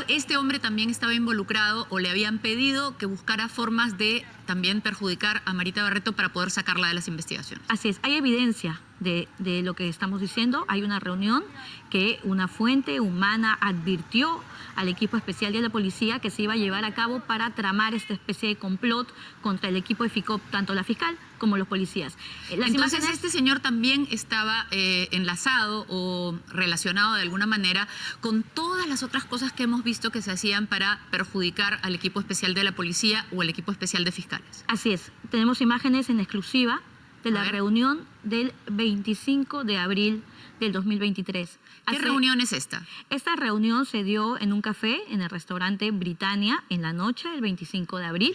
este hombre también estaba involucrado o le habían pedido que buscara formas de también perjudicar a Marita Barreto para poder sacarla de las investigaciones. Así es, hay evidencia de lo que estamos diciendo. Hay una reunión que una fuente humana advirtió al equipo especial de la policía que se iba a llevar a cabo para tramar esta especie de complot contra el equipo de FICOP, tanto la fiscal como los policías. Entonces, este señor también estaba enlazado o relacionado de alguna manera con todas las otras cosas que hemos visto que se hacían para perjudicar al equipo especial de la policía o al equipo especial de fiscales. Así es, tenemos imágenes en exclusiva de la reunión del 25 de abril del 2023. ¿Qué reunión es esta? Esta reunión se dio en un café en el restaurante Britannia en la noche del 25 de abril.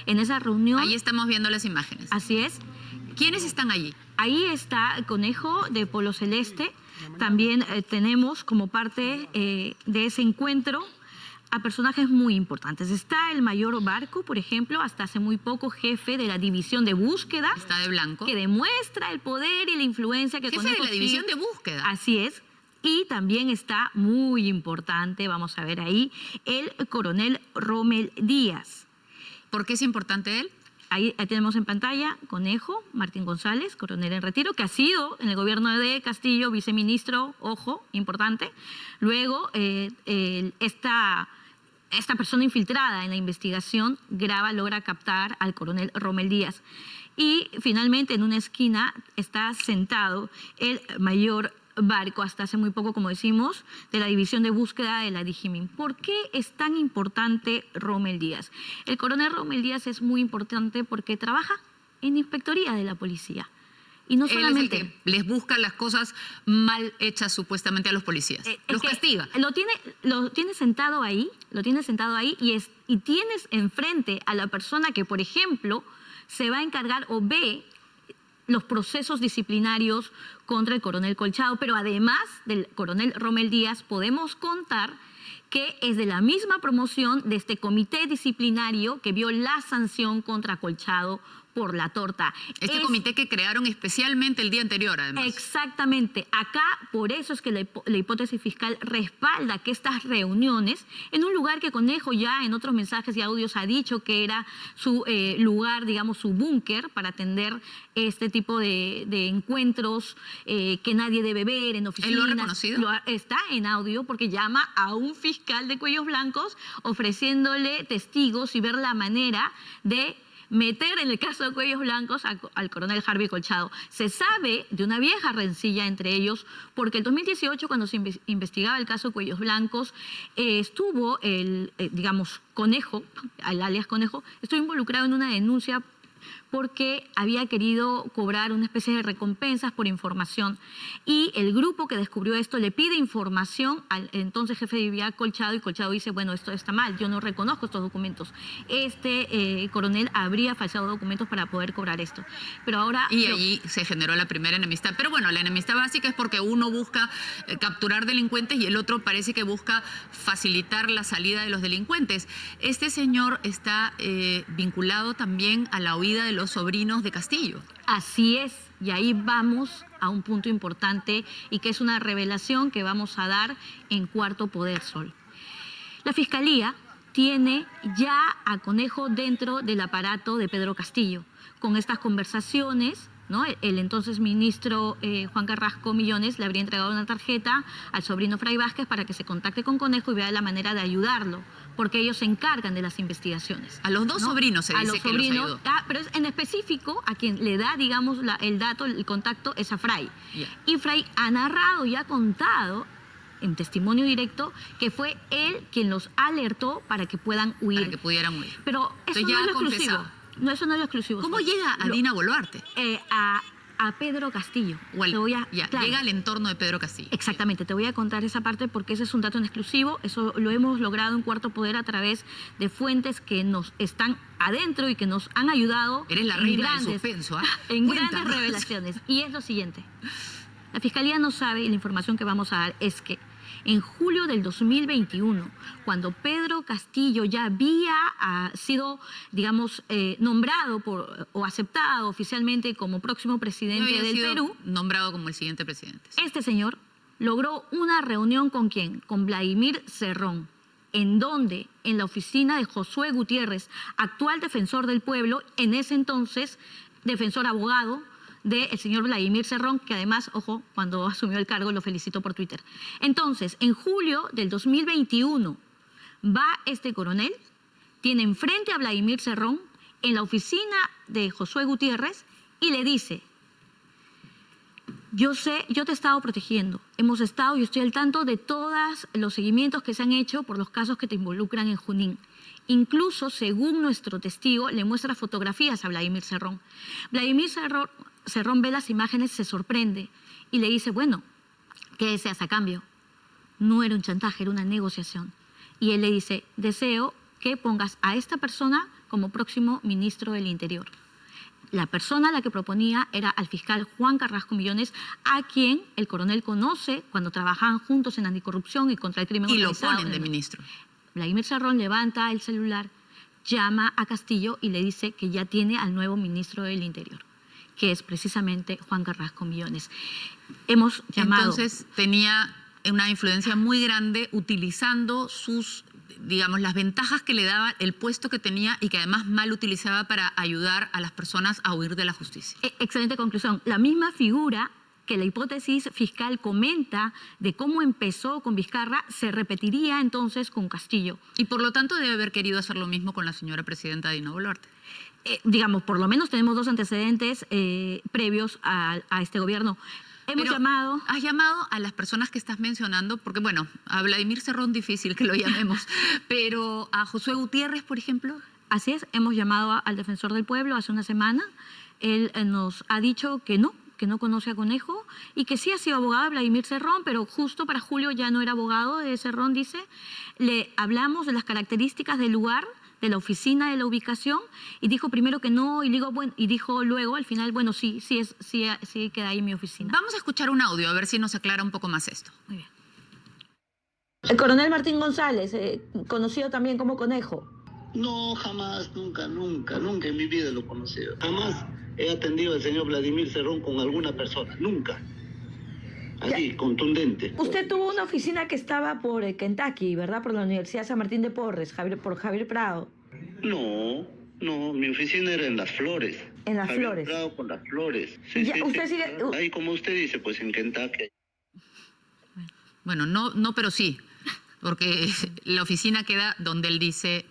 En esa reunión... Ahí estamos viendo las imágenes. Así es. ¿Quiénes están allí? Ahí está el Conejo de Polo Celeste. También tenemos como parte de ese encuentro a personajes muy importantes. Está el mayor Barco, por ejemplo, hasta hace muy poco jefe de la división de búsqueda. Está de blanco. Que demuestra el poder y la influencia que Jefe de la división de búsqueda. Así es. Y también está muy importante, vamos a ver ahí, el coronel Rommel Díaz. ¿Por qué es importante él? Ahí tenemos en pantalla Conejo, Martín González, coronel en retiro, que ha sido en el gobierno de Castillo viceministro, ojo, importante. Luego, esta persona infiltrada en la investigación logra captar al coronel Rommel Díaz. Y finalmente, en una esquina está sentado el mayor Barco, hasta hace muy poco, como decimos, de la división de búsqueda de la Digimin. ¿Por qué es tan importante Rommel Díaz? El coronel Rommel Díaz es muy importante porque trabaja en inspectoría de la policía. Y no solamente... Él es el que les busca las cosas mal hechas supuestamente a los policías. Los castiga. Lo tiene sentado ahí, y tienes enfrente a la persona que, por ejemplo, se va a encargar o ve los procesos disciplinarios contra el coronel Colchado, pero además del coronel Rommel Díaz podemos contar que es de la misma promoción de este comité disciplinario que vio la sanción contra Colchado por la torta. Comité que crearon especialmente el día anterior, además. Exactamente. Acá, por eso es que la hipótesis fiscal respalda que estas reuniones, en un lugar que Conejo ya en otros mensajes y audios ha dicho que era su lugar, digamos, su búnker para atender este tipo de encuentros que nadie debe ver en oficinas. ¿Él lo ha reconocido? Está en audio porque llama a un fiscal de cuellos blancos ofreciéndole testigos y ver la manera de meter en el caso de Cuellos Blancos al coronel Harvey Colchado. Se sabe de una vieja rencilla entre ellos, porque en 2018, cuando se investigaba el caso de Cuellos Blancos, estuvo digamos, Conejo, el alias Conejo, estuvo involucrado en una denuncia porque había querido cobrar una especie de recompensas por información. Y el grupo que descubrió esto le pide información al entonces jefe de IBIAC, Colchado, y Colchado dice, bueno, esto está mal, yo no reconozco estos documentos. Este coronel habría falseado documentos para poder cobrar esto. Pero ahora... Y allí se generó la primera enemistad. Pero bueno, la enemistad básica es porque uno busca capturar delincuentes y el otro parece que busca facilitar la salida de los delincuentes. Este señor está vinculado también a la huida de los sobrinos de Castillo. Así es, y ahí vamos a un punto importante y que es una revelación que vamos a dar en Cuarto Poder, Sol. La Fiscalía tiene ya a Conejo dentro del aparato de Pedro Castillo, con estas conversaciones, ¿no? El entonces ministro Juan Carrasco Millones le habría entregado una tarjeta al sobrino Fray Vázquez para que se contacte con Conejo y vea la manera de ayudarlo, porque ellos se encargan de las investigaciones. A los dos sobrinos se dice que los ayudó. Pero en específico a quien le da, digamos, el dato, el contacto es a Fray. Yeah. Y Fray ha narrado y ha contado en testimonio directo que fue él quien los alertó para que puedan huir. Para que pudieran huir. Pero eso no es lo exclusivo. No, eso no es lo exclusivo. ¿Cómo llega a Dina Boluarte? A Pedro Castillo. Llega al entorno de Pedro Castillo. Exactamente, te voy a contar esa parte porque ese es un dato en exclusivo. Eso lo hemos logrado en Cuarto Poder a través de fuentes que nos están adentro y que nos han ayudado. Eres la reina del suspenso, ¿ah? En grandes revelaciones. Y es lo siguiente. La Fiscalía no sabe, y la información que vamos a dar es que en julio del 2021, cuando Pedro Castillo ya había sido, digamos, nombrado o aceptado oficialmente como próximo presidente del Perú, nombrado como el siguiente presidente. Este señor logró una reunión ¿con quién? Con Vladimir Cerrón, en donde, en la oficina de Josué Gutiérrez, actual defensor del pueblo, en ese entonces defensor abogado del señor Vladimir Cerrón, que además, ojo, cuando asumió el cargo lo felicitó por Twitter. Entonces, en julio del 2021, va este coronel, tiene enfrente a Vladimir Cerrón en la oficina de Josué Gutiérrez y le dice: yo sé, yo te he estado protegiendo, yo estoy al tanto de todos los seguimientos que se han hecho por los casos que te involucran en Junín. Incluso, según nuestro testigo, le muestra fotografías a Vladimir Cerrón. Vladimir Cerrón ve las imágenes, se sorprende y le dice: bueno, ¿qué deseas a cambio? No era un chantaje, era una negociación. Y él le dice: deseo que pongas a esta persona como próximo ministro del Interior. La persona a la que proponía era al fiscal Juan Carrasco Millones, a quien el coronel conoce cuando trabajaban juntos en anticorrupción y contra el crimen organizado. Y lo ponen de ministro. Vladimir Cerrón levanta el celular, llama a Castillo y le dice que ya tiene al nuevo ministro del Interior, que es precisamente Juan Carrasco Millones. Hemos llamado... Entonces tenía una influencia muy grande utilizando sus, digamos, las ventajas que le daba el puesto que tenía y que además mal utilizaba para ayudar a las personas a huir de la justicia. Excelente conclusión. La misma figura que la hipótesis fiscal comenta de cómo empezó con Vizcarra se repetiría entonces con Castillo. Y por lo tanto debe haber querido hacer lo mismo con la señora presidenta Dina Boluarte. Digamos, por lo menos tenemos dos antecedentes previos a este gobierno. Has llamado a las personas que estás mencionando, porque bueno, a Vladimir Cerrón difícil que lo llamemos, pero a Josué Gutiérrez, por ejemplo. Así es, hemos llamado al defensor del pueblo hace una semana. Él nos ha dicho que no conoce a Conejo y que sí ha sido abogado de Vladimir Cerrón, pero justo para julio ya no era abogado de Cerrón, dice. Le hablamos de las características del lugar, de la oficina, de la ubicación, y dijo primero que no, y dijo luego, al final, bueno, sí queda ahí en mi oficina. Vamos a escuchar un audio, a ver si nos aclara un poco más esto. Muy bien. El coronel Martín González, conocido también como Conejo. No, jamás, nunca en mi vida lo he conocido. Jamás he atendido al señor Vladimir Cerrón con alguna persona, nunca. Así, contundente. Usted tuvo una oficina que estaba por Kentucky, ¿verdad? Por la Universidad San Martín de Porres, por Javier Prado. No, mi oficina era en Las Flores. En Las Flores. Javier Prado con Las Flores. Sí, ya, usted sigue... Ahí, como usted dice, pues en Kentucky. Bueno, no, pero sí, porque la oficina queda donde él dice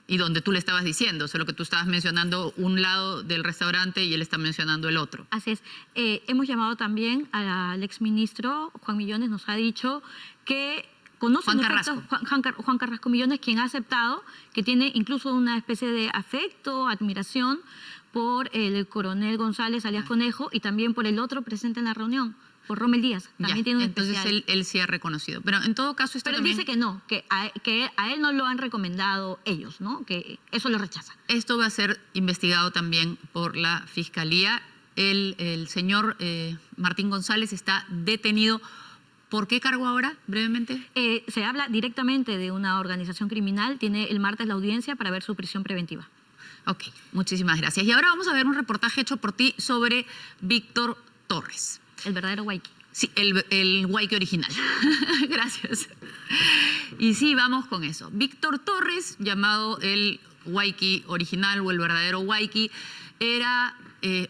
y donde tú le estabas diciendo, solo que tú estabas mencionando un lado del restaurante y él está mencionando el otro. Así es. Hemos llamado también al exministro Juan Millones, nos ha dicho que conoce Juan Carrasco Millones, quien ha aceptado que tiene incluso una especie de afecto, admiración por el coronel González alias Conejo y también por el otro presente en la reunión, por Rommel Díaz. También tiene un entonces especial. él sí ha reconocido. Pero en todo caso... Pero también... dice que no, que a él no lo han recomendado ellos, ¿no? Que eso lo rechaza. Esto va a ser investigado también por la Fiscalía. El señor Martín González está detenido. ¿Por qué cargo ahora, brevemente? Se habla directamente de una organización criminal. Tiene el martes la audiencia para ver su prisión preventiva. Ok, muchísimas gracias. Y ahora vamos a ver un reportaje hecho por ti sobre Víctor Torres. El verdadero Huayqui. Sí, el Huayqui original. Gracias. Y sí, vamos con eso. Víctor Torres, llamado el Huayqui original o el verdadero Huayqui, era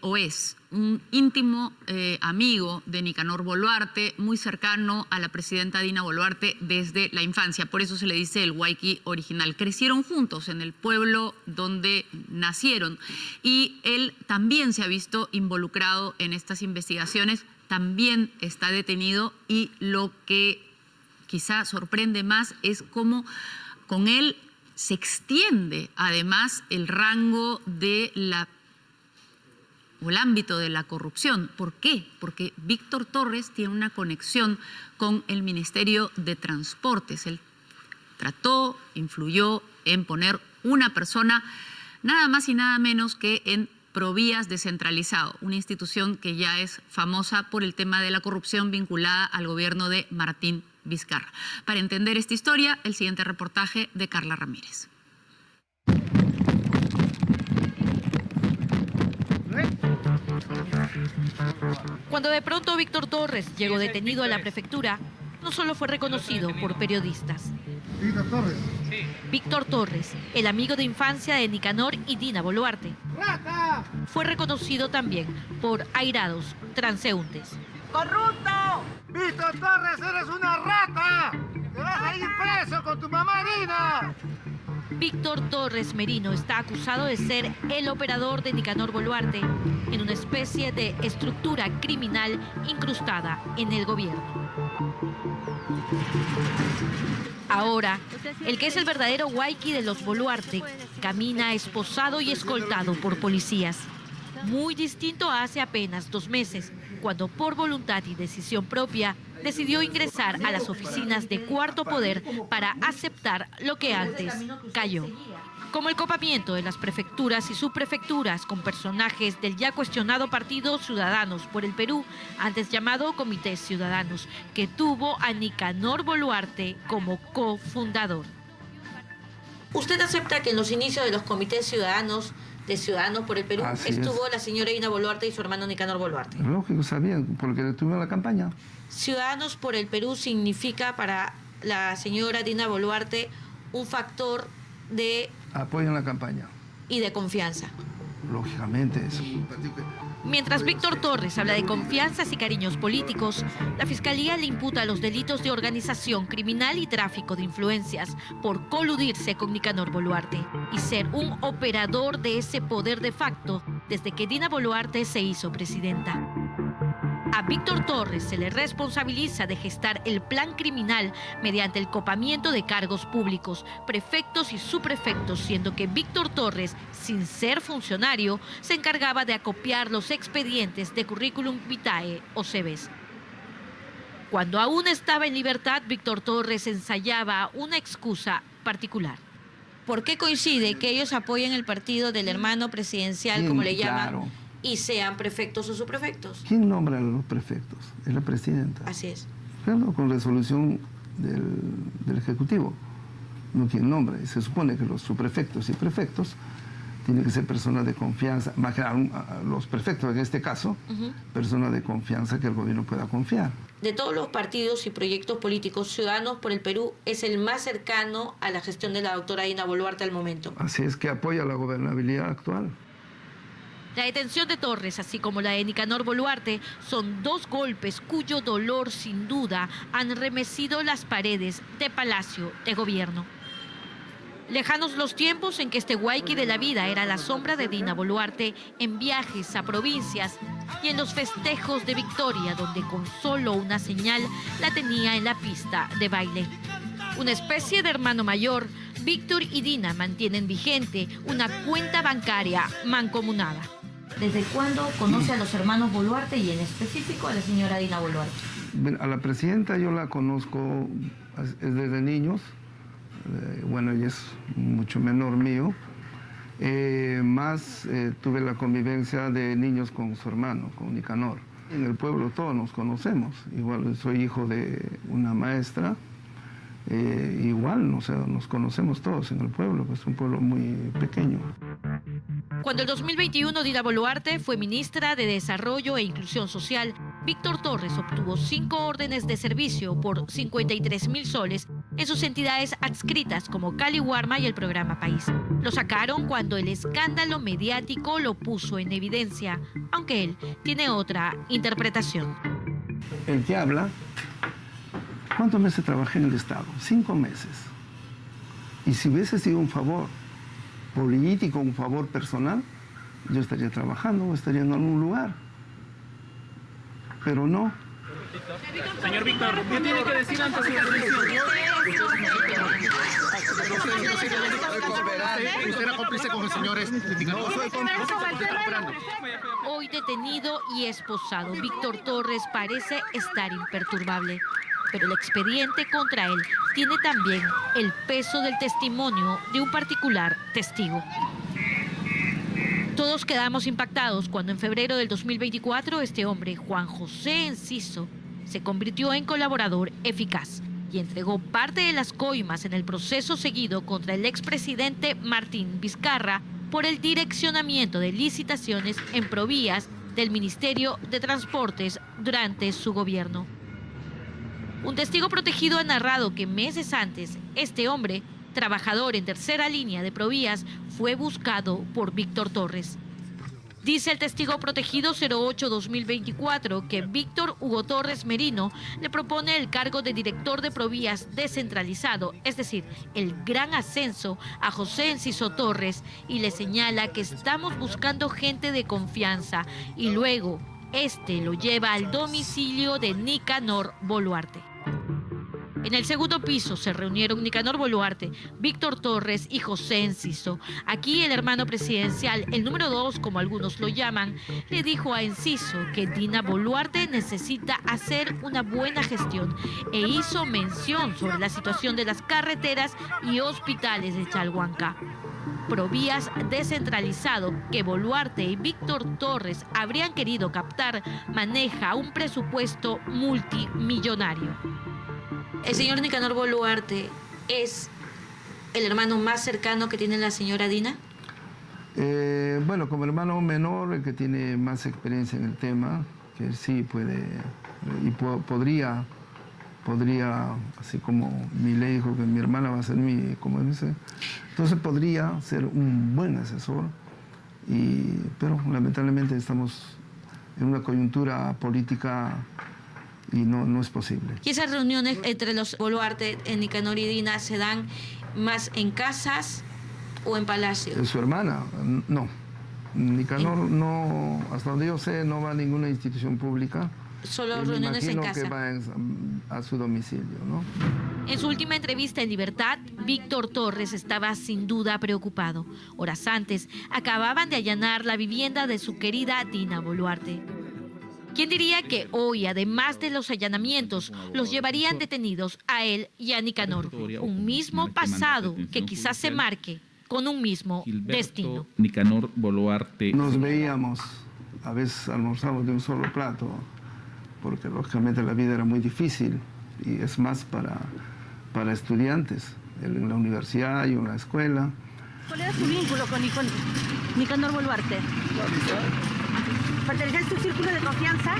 o es un íntimo amigo de Nicanor Boluarte, muy cercano a la presidenta Dina Boluarte desde la infancia. Por eso se le dice el Huayqui original. Crecieron juntos en el pueblo donde nacieron y él también se ha visto involucrado en estas investigaciones, también está detenido y lo que quizá sorprende más es cómo con él se extiende además el rango de o el ámbito de la corrupción. ¿Por qué? Porque Víctor Torres tiene una conexión con el Ministerio de Transportes. Él trató, influyó en poner una persona nada más y nada menos que en Provías Descentralizado, una institución que ya es famosa por el tema de la corrupción vinculada al gobierno de Martín Vizcarra. Para entender esta historia, el siguiente reportaje de Carla Ramírez. Cuando de pronto Víctor Torres llegó detenido a la prefectura, no solo fue reconocido por periodistas. Víctor Torres. Víctor Torres, el amigo de infancia de Nicanor y Dina Boluarte, fue reconocido también por airados transeúntes. ¡Corrupto! ¡Víctor Torres, eres una rata! ¡Te vas a ir preso con tu mamá Dina! Víctor Torres Merino está acusado de ser el operador de Nicanor Boluarte en una especie de estructura criminal incrustada en el gobierno. Ahora, el que es el verdadero Huayqui de los Boluarte camina esposado y escoltado por policías. Muy distinto a hace apenas 2 meses, cuando por voluntad y decisión propia decidió ingresar a las oficinas de Cuarto Poder para aceptar lo que antes cayó. Como el copamiento de las prefecturas y subprefecturas con personajes del ya cuestionado partido Ciudadanos por el Perú, antes llamado Comité Ciudadanos, que tuvo a Nicanor Boluarte como cofundador. ¿Usted acepta que en los inicios de los comités ciudadanos de Ciudadanos por el Perú estuvo la señora Dina Boluarte y su hermano Nicanor Boluarte? Lógico, sabía, porque estuve en la campaña. Ciudadanos por el Perú significa para la señora Dina Boluarte un factor de apoyo en la campaña y de confianza. Lógicamente, eso. Mientras Víctor Torres habla de confianzas y cariños políticos, la Fiscalía le imputa los delitos de organización criminal y tráfico de influencias por coludirse con Nicanor Boluarte y ser un operador de ese poder de facto desde que Dina Boluarte se hizo presidenta. A Víctor Torres se le responsabiliza de gestar el plan criminal mediante el copamiento de cargos públicos, prefectos y subprefectos, siendo que Víctor Torres, sin ser funcionario, se encargaba de acopiar los expedientes de currículum vitae o CVs. Cuando aún estaba en libertad, Víctor Torres ensayaba una excusa particular. ¿Por qué coincide que ellos apoyen el partido del hermano presidencial, como le llaman? Claro. Y sean prefectos o subprefectos. ¿Quién nombra a los prefectos? Es la presidenta. Así es. Claro, con resolución del Ejecutivo. No quien nombra. Y se supone que los subprefectos y prefectos tienen que ser personas de confianza, más que los prefectos en este caso, personas de confianza que el gobierno pueda confiar. De todos los partidos y proyectos políticos, Ciudadanos por el Perú es el más cercano a la gestión de la doctora Dina Boluarte al momento. Así es, que apoya la gobernabilidad actual. La detención de Torres, así como la de Nicanor Boluarte, son 2 golpes cuyo dolor sin duda han remecido las paredes de Palacio de Gobierno. Lejanos los tiempos en que este Huayqui de la vida era la sombra de Dina Boluarte en viajes a provincias y en los festejos de victoria, donde con solo una señal la tenía en la pista de baile. Una especie de hermano mayor, Víctor y Dina mantienen vigente una cuenta bancaria mancomunada. ¿Desde cuándo conoce a los hermanos Boluarte y en específico a la señora Dina Boluarte? A la presidenta yo la conozco desde niños. Bueno, ella es mucho menor mío. Tuve la convivencia de niños con su hermano, con Nicanor. En el pueblo todos nos conocemos. Igual soy hijo de una maestra. Igual, o sea, nos conocemos todos en el pueblo, pues es un pueblo muy pequeño. Cuando en 2021 Dina Boluarte fue ministra de Desarrollo e Inclusión Social, Víctor Torres obtuvo 5 órdenes de servicio por 53.000 soles en sus entidades adscritas como Cali Warma y el programa País. Lo sacaron cuando el escándalo mediático lo puso en evidencia, aunque él tiene otra interpretación. El que habla, ¿cuántos meses trabajé en el Estado? 5 meses. Y si hubiese sido un favor político, un favor personal, yo estaría trabajando o estaría en algún lugar. Pero no, Señor Víctor, ¿qué tiene que decir ante su ¿Usted era cómplice con el señor Hoy detenido y esposado, Víctor Torres parece estar imperturbable. Pero el expediente contra él tiene también el peso del testimonio de un particular testigo. Todos quedamos impactados cuando en febrero del 2024 este hombre, Juan José Enciso, se convirtió en colaborador eficaz y entregó parte de las coimas en el proceso seguido contra el expresidente Martín Vizcarra por el direccionamiento de licitaciones en Provías del Ministerio de Transportes durante su gobierno. Un testigo protegido ha narrado que meses antes, este hombre, trabajador en tercera línea de Provías, fue buscado por Víctor Torres. Dice el testigo protegido 08-2024 que Víctor Hugo Torres Merino le propone el cargo de director de Provías descentralizado, es decir, el gran ascenso a José Enciso Torres, y le señala que estamos buscando gente de confianza y luego este lo lleva al domicilio de Nicanor Boluarte. En el segundo piso se reunieron Nicanor Boluarte, Víctor Torres y José Enciso. Aquí el hermano presidencial, el número 2 como algunos lo llaman, le dijo a Enciso que Dina Boluarte necesita hacer una buena gestión e hizo mención sobre la situación de las carreteras y hospitales de Chalhuanca. Provías descentralizado que Boluarte y Víctor Torres habrían querido captar maneja un presupuesto multimillonario. El señor Nicanor Boluarte es el hermano más cercano que tiene la señora Dina. Bueno, como hermano menor, el que tiene más experiencia en el tema, que sí puede y podría, así como mi ley dijo que mi hermana va a ser mi, como dice, entonces podría ser un buen asesor, pero lamentablemente estamos en una coyuntura política y no es posible. ¿Y esas reuniones entre los Boluarte, Nicanor y Dina, se dan más en casas o en palacios? Su hermana, no. Nicanor no, hasta donde yo sé, no va a ninguna institución pública. Solo reuniones en casa. Que va a su domicilio, ¿no? En su última entrevista en Libertad, Víctor Torres estaba sin duda preocupado. Horas antes, acababan de allanar la vivienda de su querida Dina Boluarte. ¿Quién diría que hoy, además de los allanamientos, los llevarían detenidos a él y a Nicanor? Un mismo pasado que quizás se marque con un mismo destino. Nicanor Boluarte. Nos veíamos, a veces almorzamos de un solo plato, porque lógicamente la vida era muy difícil y es más para estudiantes, en la universidad y en la escuela. ¿Cuál era su vínculo con Nicanor Boluarte? ¿Pertenecía a su círculo de confianza?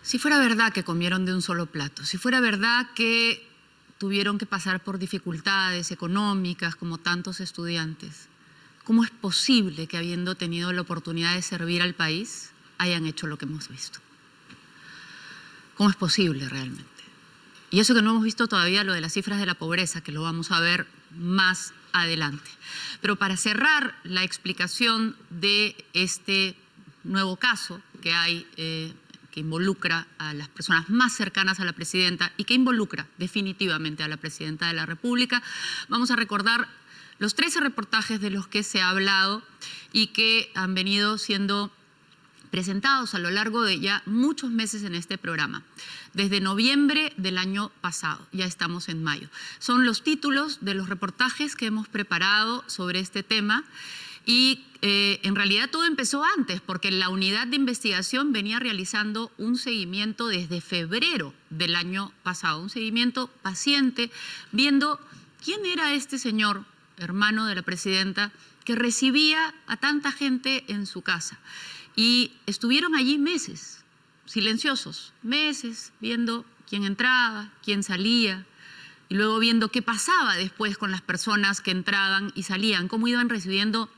Si fuera verdad que comieron de un solo plato, si fuera verdad que tuvieron que pasar por dificultades económicas como tantos estudiantes, ¿cómo es posible que habiendo tenido la oportunidad de servir al país hayan hecho lo que hemos visto? ¿Cómo es posible realmente? Y eso que no hemos visto todavía lo de las cifras de la pobreza, que lo vamos a ver más adelante. Pero para cerrar la explicación de este nuevo caso que hay, que involucra a las personas más cercanas a la presidenta y que involucra definitivamente a la presidenta de la República, vamos a recordar los 13 reportajes de los que se ha hablado y que han venido siendo presentados a lo largo de ya muchos meses en este programa, desde noviembre del año pasado, ya estamos en mayo. Son los títulos de los reportajes que hemos preparado sobre este tema y en realidad todo empezó antes, porque la unidad de investigación venía realizando un seguimiento desde febrero del año pasado, un seguimiento paciente, viendo quién era este señor, hermano de la presidenta, que recibía a tanta gente en su casa. Y estuvieron allí meses, silenciosos, meses, viendo quién entraba, quién salía, y luego viendo qué pasaba después con las personas que entraban y salían, cómo iban recibiendo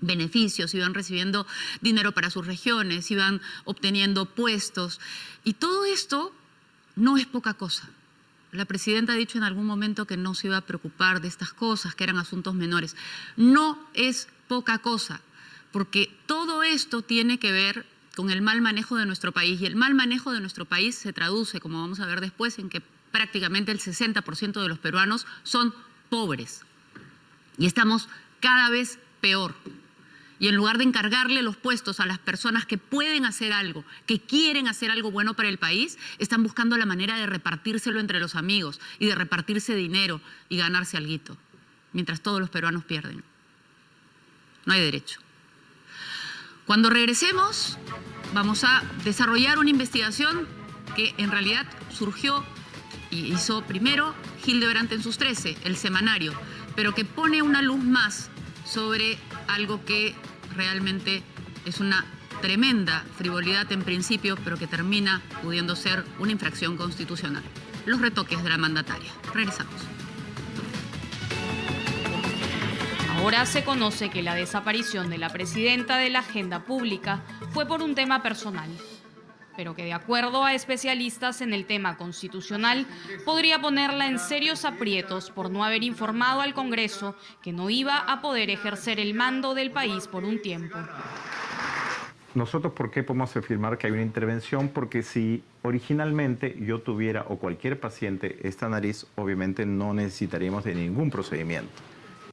beneficios, iban recibiendo dinero para sus regiones, iban obteniendo puestos. Y todo esto no es poca cosa. La presidenta ha dicho en algún momento que no se iba a preocupar de estas cosas, que eran asuntos menores. No es poca cosa, porque todo esto tiene que ver con el mal manejo de nuestro país. Y el mal manejo de nuestro país se traduce, como vamos a ver después, en que prácticamente el 60% de los peruanos son pobres. Y estamos cada vez peor. Y en lugar de encargarle los puestos a las personas que pueden hacer algo, que quieren hacer algo bueno para el país, están buscando la manera de repartírselo entre los amigos y de repartirse dinero y ganarse alguito, mientras todos los peruanos pierden. No hay derecho. Cuando regresemos, vamos a desarrollar una investigación que en realidad surgió y hizo primero Hildebrand en sus 13, el semanario, pero que pone una luz más sobre algo que realmente es una tremenda frivolidad en principio, pero que termina pudiendo ser una infracción constitucional. Los retoques de la mandataria. Regresamos. Ahora se conoce que la desaparición de la presidenta de la agenda pública fue por un tema personal, pero que de acuerdo a especialistas en el tema constitucional podría ponerla en serios aprietos por no haber informado al Congreso que no iba a poder ejercer el mando del país por un tiempo. Nosotros, ¿por qué podemos afirmar que hay una intervención? Porque si originalmente yo tuviera o cualquier paciente esta nariz, obviamente no necesitaríamos de ningún procedimiento.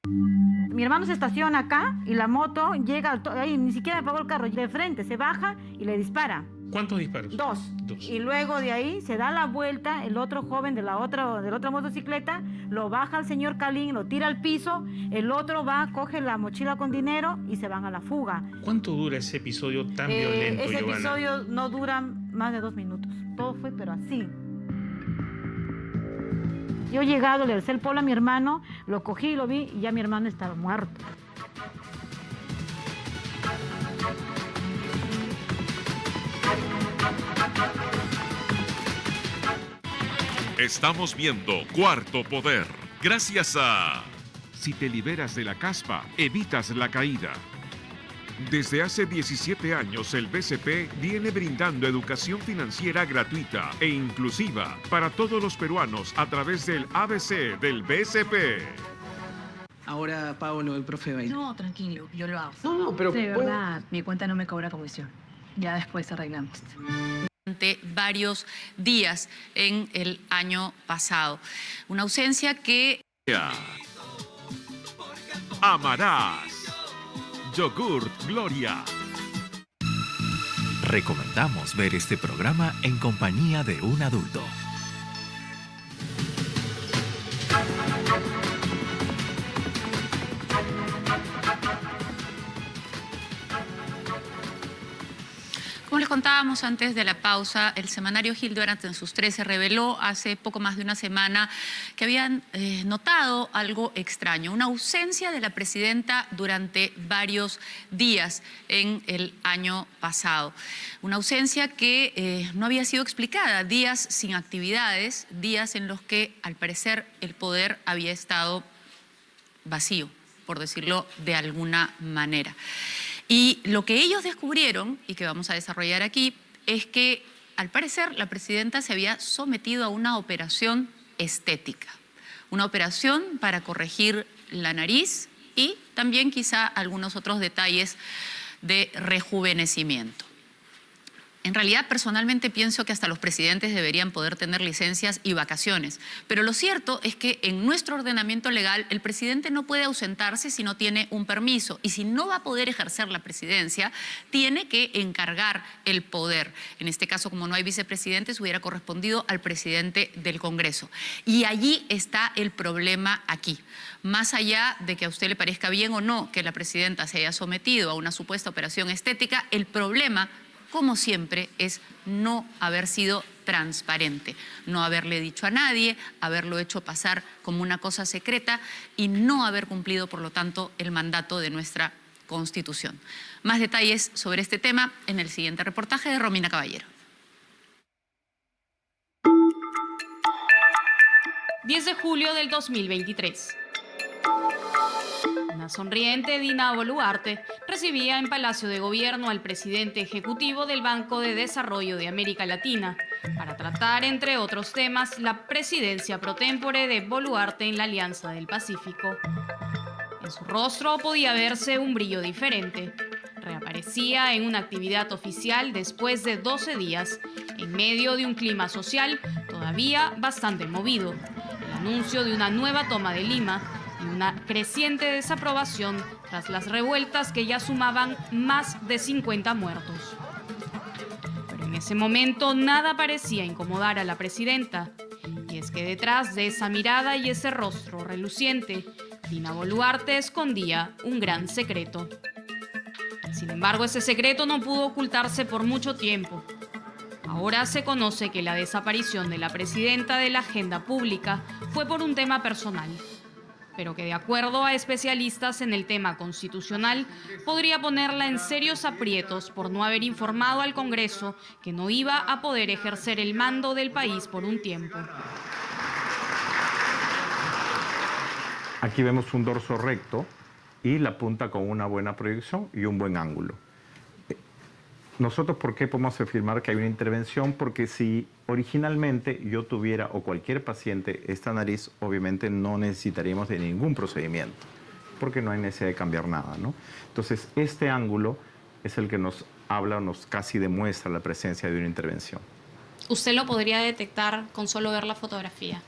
Mi hermano se estaciona acá y la moto llega, ahí ni siquiera me pagó el carro, de frente se baja y le dispara. ¿Cuántos disparos? Dos. Y luego de ahí se da la vuelta, el otro joven de la otra motocicleta lo baja al señor Calín, lo tira al piso, el otro va, coge la mochila con dinero y se van a la fuga. ¿Cuánto dura ese episodio tan violento, Ese Giovanna? episodio no dura más de 2 minutos. Todo fue pero así. Yo he llegado, le alcé el polo a mi hermano, lo cogí, lo vi y ya mi hermano estaba muerto. Estamos viendo Cuarto Poder. Gracias a... Si te liberas de la caspa, evitas la caída. Desde hace 17 años, el BCP viene brindando educación financiera gratuita e inclusiva para todos los peruanos a través del ABC del BCP. Ahora pago lo del profe Baile. No, tranquilo, yo lo hago. No, pero... De verdad, mi cuenta no me cobra comisión. Ya después arreglamos. Durante varios días en el año pasado. Una ausencia que... Amarás. Yogurt Gloria. Recomendamos ver este programa en compañía de un adulto. Como les contábamos antes de la pausa, el semanario Hildebrand en sus 13 reveló hace poco más de una semana que habían notado algo extraño, una ausencia de la presidenta durante varios días en el año pasado. Una ausencia que no había sido explicada, días sin actividades, días en los que al parecer el poder había estado vacío, por decirlo de alguna manera. Y lo que ellos descubrieron, y que vamos a desarrollar aquí, es que al parecer la presidenta se había sometido a una operación estética, una operación para corregir la nariz y también quizá algunos otros detalles de rejuvenecimiento. En realidad, personalmente pienso que hasta los presidentes deberían poder tener licencias y vacaciones. Pero lo cierto es que en nuestro ordenamiento legal el presidente no puede ausentarse si no tiene un permiso. Y si no va a poder ejercer la presidencia, tiene que encargar el poder. En este caso, como no hay vicepresidentes, hubiera correspondido al presidente del Congreso. Y allí está el problema aquí. Más allá de que a usted le parezca bien o no que la presidenta se haya sometido a una supuesta operación estética, el problema, como siempre, es no haber sido transparente, no haberle dicho a nadie, haberlo hecho pasar como una cosa secreta y no haber cumplido, por lo tanto, el mandato de nuestra Constitución. Más detalles sobre este tema en el siguiente reportaje de Romina Caballero. 10 de julio del 2023. La sonriente Dina Boluarte recibía en Palacio de Gobierno al presidente ejecutivo del Banco de Desarrollo de América Latina para tratar, entre otros temas, la presidencia pro tempore de Boluarte en la Alianza del Pacífico. En su rostro podía verse un brillo diferente. Reaparecía en una actividad oficial después de 12 días, en medio de un clima social todavía bastante movido. El anuncio de una nueva toma de Lima y una creciente desaprobación tras las revueltas que ya sumaban más de 50 muertos. Pero en ese momento nada parecía incomodar a la presidenta. Y es que detrás de esa mirada y ese rostro reluciente, Dina Boluarte escondía un gran secreto. Sin embargo, ese secreto no pudo ocultarse por mucho tiempo. Ahora se conoce que la desaparición de la presidenta de la agenda pública fue por un tema personal, pero que de acuerdo a especialistas en el tema constitucional, podría ponerla en serios aprietos por no haber informado al Congreso que no iba a poder ejercer el mando del país por un tiempo. Aquí vemos un dorso recto y la punta con una buena proyección y un buen ángulo. Nosotros, ¿por qué podemos afirmar que hay una intervención? Porque si originalmente yo tuviera o cualquier paciente esta nariz, obviamente no necesitaríamos de ningún procedimiento, porque no hay necesidad de cambiar nada, ¿no? Entonces, este ángulo es el que nos habla, nos casi demuestra la presencia de una intervención. ¿Usted lo podría detectar con solo ver la fotografía?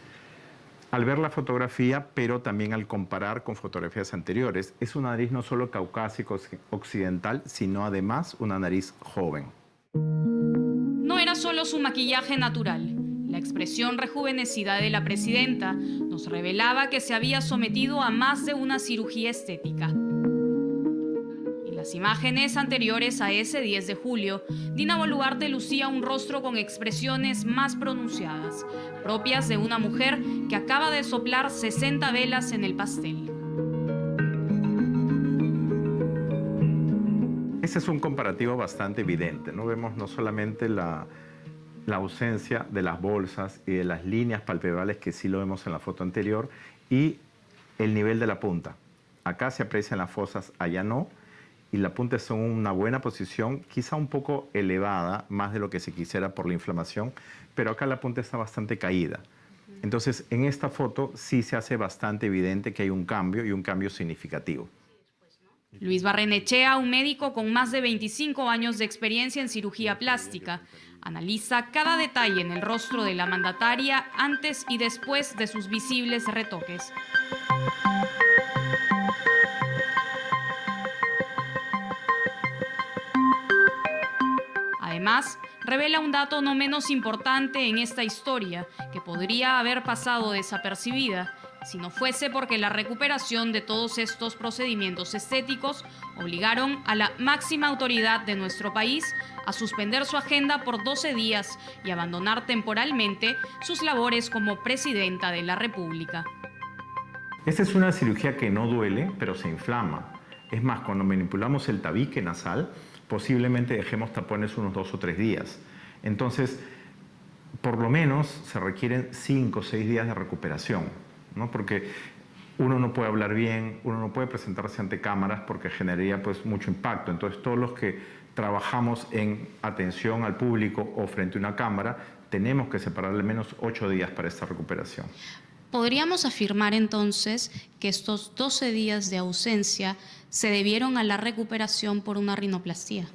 Al ver la fotografía, pero también al comparar con fotografías anteriores, es una nariz no solo caucásico occidental, sino además una nariz joven. No era solo su maquillaje natural. La expresión rejuvenecida de la presidenta nos revelaba que se había sometido a más de una cirugía estética. En las imágenes anteriores a ese 10 de julio, Dina Boluarte lucía un rostro con expresiones más pronunciadas, propias de una mujer que acaba de soplar 60 velas en el pastel. Ese es un comparativo bastante evidente, ¿no? Vemos no solamente la ausencia de las bolsas y de las líneas palpebrales, que sí lo vemos en la foto anterior, y el nivel de la punta. Acá se aprecian las fosas, allá no, y la punta está en una buena posición, quizá un poco elevada, más de lo que se quisiera por la inflamación, pero acá la punta está bastante caída. Entonces, en esta foto sí se hace bastante evidente que hay un cambio, y un cambio significativo. Luis Barrenechea, un médico con más de 25 años de experiencia en cirugía plástica, analiza cada detalle en el rostro de la mandataria antes y después de sus visibles retoques. Además, revela un dato no menos importante en esta historia, que podría haber pasado desapercibida si no fuese porque la recuperación de todos estos procedimientos estéticos obligaron a la máxima autoridad de nuestro país a suspender su agenda por 12 días y abandonar temporalmente sus labores como presidenta de la República. Esta es una cirugía que no duele, pero se inflama. Es más, cuando manipulamos el tabique nasal, posiblemente dejemos tapones unos 2 o 3 días. Entonces, por lo menos se requieren 5 o 6 días de recuperación, ¿no? Porque uno no puede hablar bien, uno no puede presentarse ante cámaras porque generaría pues mucho impacto. Entonces, todos los que trabajamos en atención al público o frente a una cámara, tenemos que separar al menos 8 días para esta recuperación. ¿Podríamos afirmar entonces que estos 12 días de ausencia se debieron a la recuperación por una rinoplastía?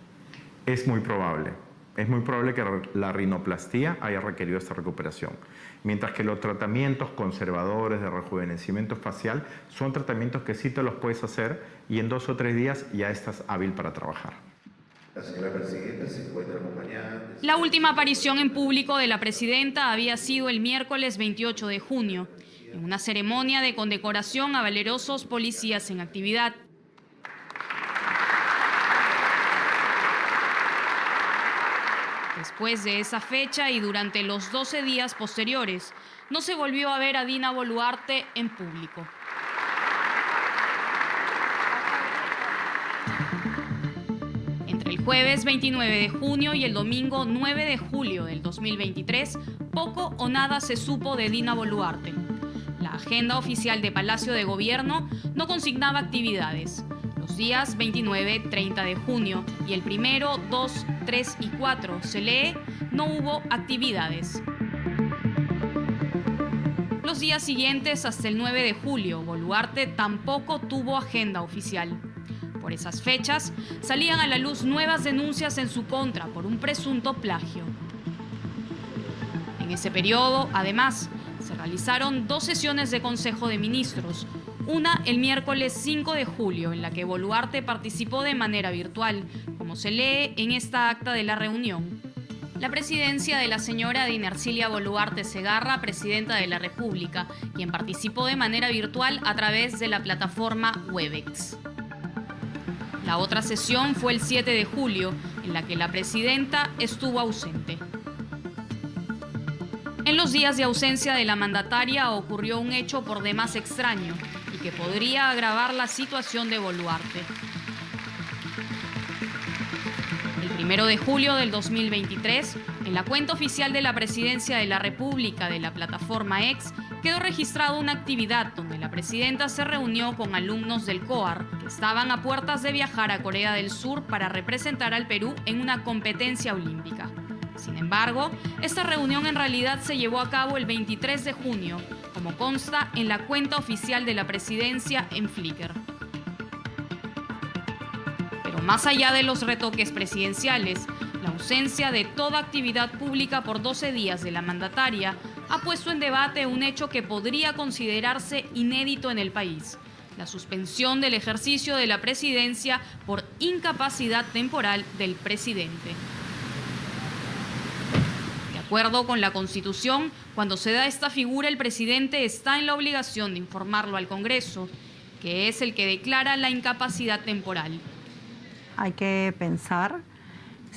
Es muy probable. Es muy probable que la rinoplastía haya requerido esta recuperación. Mientras que los tratamientos conservadores de rejuvenecimiento facial son tratamientos que sí te los puedes hacer y en 2 o 3 días ya estás hábil para trabajar. La señora presidenta se encuentra acompañada. La última aparición en público de la presidenta había sido el miércoles 28 de junio, en una ceremonia de condecoración a valerosos policías en actividad. Después de esa fecha y durante los 12 días posteriores, no se volvió a ver a Dina Boluarte en público. Entre el jueves 29 de junio y el domingo 9 de julio del 2023, poco o nada se supo de Dina Boluarte. La agenda oficial de Palacio de Gobierno no consignaba actividades. Los días 29, 30 de junio y el 1, 2, 3 y 4 se lee no hubo actividades. Los días siguientes, hasta el 9 de julio, Boluarte tampoco tuvo agenda oficial. Por esas fechas, salían a la luz nuevas denuncias en su contra por un presunto plagio. En ese periodo, además, se realizaron 2 sesiones de Consejo de Ministros, una el miércoles 5 de julio, en la que Boluarte participó de manera virtual, como se lee en esta acta de la reunión. La presidencia de la señora Dina Ercilia Boluarte Segarra, presidenta de la República, quien participó de manera virtual a través de la plataforma Webex. La otra sesión fue el 7 de julio, en la que la presidenta estuvo ausente. En los días de ausencia de la mandataria ocurrió un hecho por demás extraño y que podría agravar la situación de Boluarte. El 1 de julio del 2023, en la cuenta oficial de la Presidencia de la República de la plataforma X, quedó registrada una actividad donde la presidenta se reunió con alumnos del COAR que estaban a puertas de viajar a Corea del Sur para representar al Perú en una competencia olímpica. Sin embargo, esta reunión en realidad se llevó a cabo el 23 de junio, como consta en la cuenta oficial de la presidencia en Flickr. Pero más allá de los retoques presidenciales, la ausencia de toda actividad pública por 12 días de la mandataria ha puesto en debate un hecho que podría considerarse inédito en el país: la suspensión del ejercicio de la presidencia por incapacidad temporal del presidente. De acuerdo con la Constitución, cuando se da esta figura, el presidente está en la obligación de informarlo al Congreso, que es el que declara la incapacidad temporal. Hay que pensar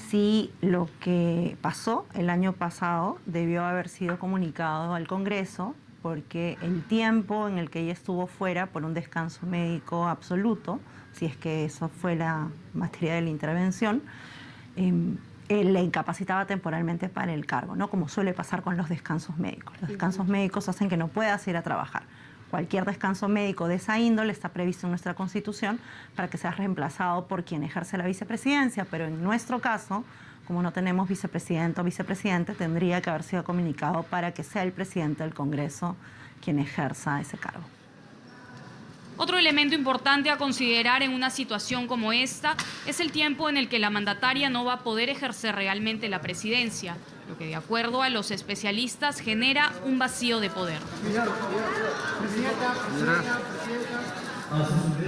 si lo que pasó el año pasado debió haber sido comunicado al Congreso, porque el tiempo en el que ella estuvo fuera por un descanso médico absoluto, si es que eso fue la materia de la intervención, le incapacitaba temporalmente para el cargo, ¿no? Como suele pasar con los descansos médicos. Los descansos médicos hacen que no puedas ir a trabajar. Cualquier descanso médico de esa índole está previsto en nuestra Constitución para que sea reemplazado por quien ejerce la vicepresidencia, pero en nuestro caso, como no tenemos vicepresidente o vicepresidente, tendría que haber sido comunicado para que sea el presidente del Congreso quien ejerza ese cargo. Otro elemento importante a considerar en una situación como esta es el tiempo en el que la mandataria no va a poder ejercer realmente la presidencia, lo que de acuerdo a los especialistas genera un vacío de poder.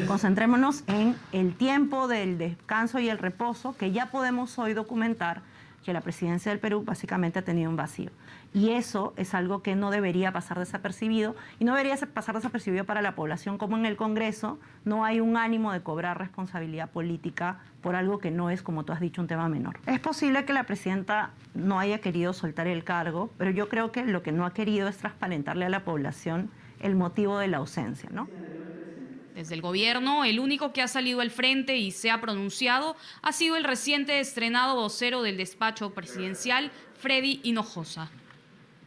Concentrémonos en el tiempo del descanso y el reposo, que ya podemos hoy documentar que la presidencia del Perú básicamente ha tenido un vacío. Y eso es algo que no debería pasar desapercibido, y no debería pasar desapercibido para la población, como en el Congreso no hay un ánimo de cobrar responsabilidad política por algo que no es, como tú has dicho, un tema menor. Es posible que la presidenta no haya querido soltar el cargo, pero yo creo que lo que no ha querido es transparentarle a la población el motivo de la ausencia, ¿no? Desde el gobierno, el único que ha salido al frente y se ha pronunciado ha sido el reciente estrenado vocero del despacho presidencial, Freddy Hinojosa.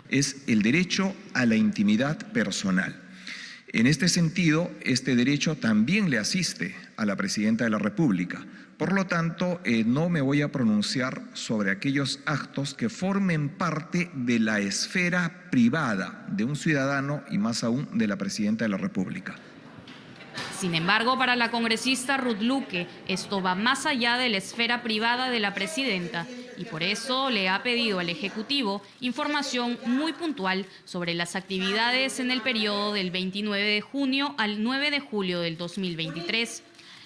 Es el derecho a la intimidad personal. En este sentido, este derecho también le asiste a la Presidenta de la República. Por lo tanto, no me voy a pronunciar sobre aquellos actos que formen parte de la esfera privada de un ciudadano y más aún de la Presidenta de la República. Sin embargo, para la congresista Ruth Luque, esto va más allá de la esfera privada de la presidenta y por eso le ha pedido al Ejecutivo información muy puntual sobre las actividades en el periodo del 29 de junio al 9 de julio del 2023.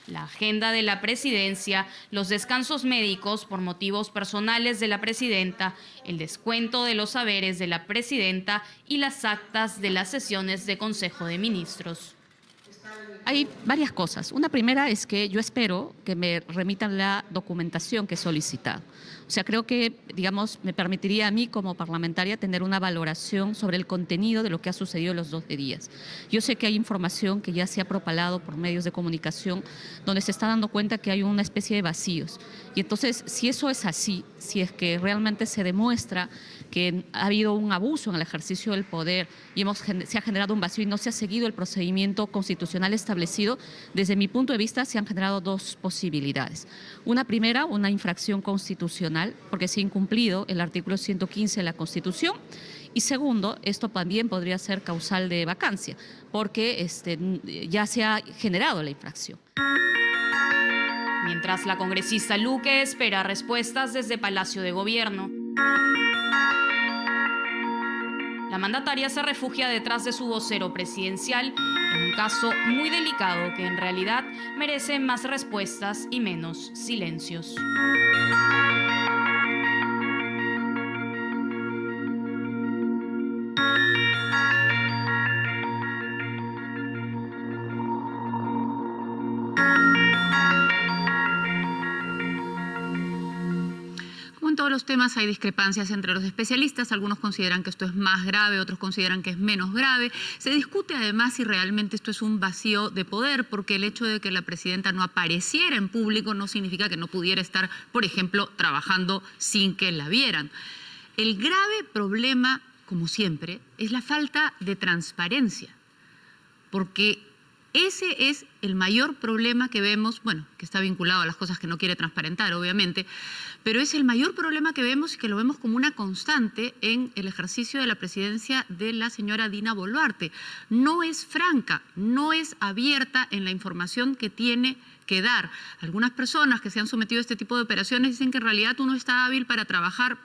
La agenda de la presidencia, los descansos médicos por motivos personales de la presidenta, el descuento de los saberes de la presidenta y las actas de las sesiones de Consejo de Ministros. Hay varias cosas. Una primera es que yo espero que me remitan la documentación que he solicitado. O sea, creo que, digamos, me permitiría a mí como parlamentaria tener una valoración sobre el contenido de lo que ha sucedido los 12 días. Yo sé que hay información que ya se ha propalado por medios de comunicación donde se está dando cuenta que hay una especie de vacíos. Y entonces, si eso es así, si es que realmente se demuestra que ha habido un abuso en el ejercicio del poder y se ha generado un vacío y no se ha seguido el procedimiento constitucional establecido, desde mi punto de vista se han generado dos posibilidades. Una primera, una infracción constitucional, porque se ha incumplido el artículo 115 de la Constitución. Y segundo, esto también podría ser causal de vacancia, porque ya se ha generado la infracción. Mientras la congresista Luque espera respuestas desde Palacio de Gobierno, la mandataria se refugia detrás de su vocero presidencial en un caso muy delicado que en realidad merece más respuestas y menos silencios. En todos los temas hay discrepancias entre los especialistas. Algunos consideran que esto es más grave, otros consideran que es menos grave. Se discute además si realmente esto es un vacío de poder, porque el hecho de que la presidenta no apareciera en público no significa que no pudiera estar, por ejemplo, trabajando sin que la vieran. El grave problema, como siempre, es la falta de transparencia, porque ese es el mayor problema que vemos, bueno, que está vinculado a las cosas que no quiere transparentar, obviamente, pero es el mayor problema que vemos y que lo vemos como una constante en el ejercicio de la presidencia de la señora Dina Boluarte. No es franca, no es abierta en la información que tiene que dar. Algunas personas que se han sometido a este tipo de operaciones dicen que en realidad uno está hábil para trabajar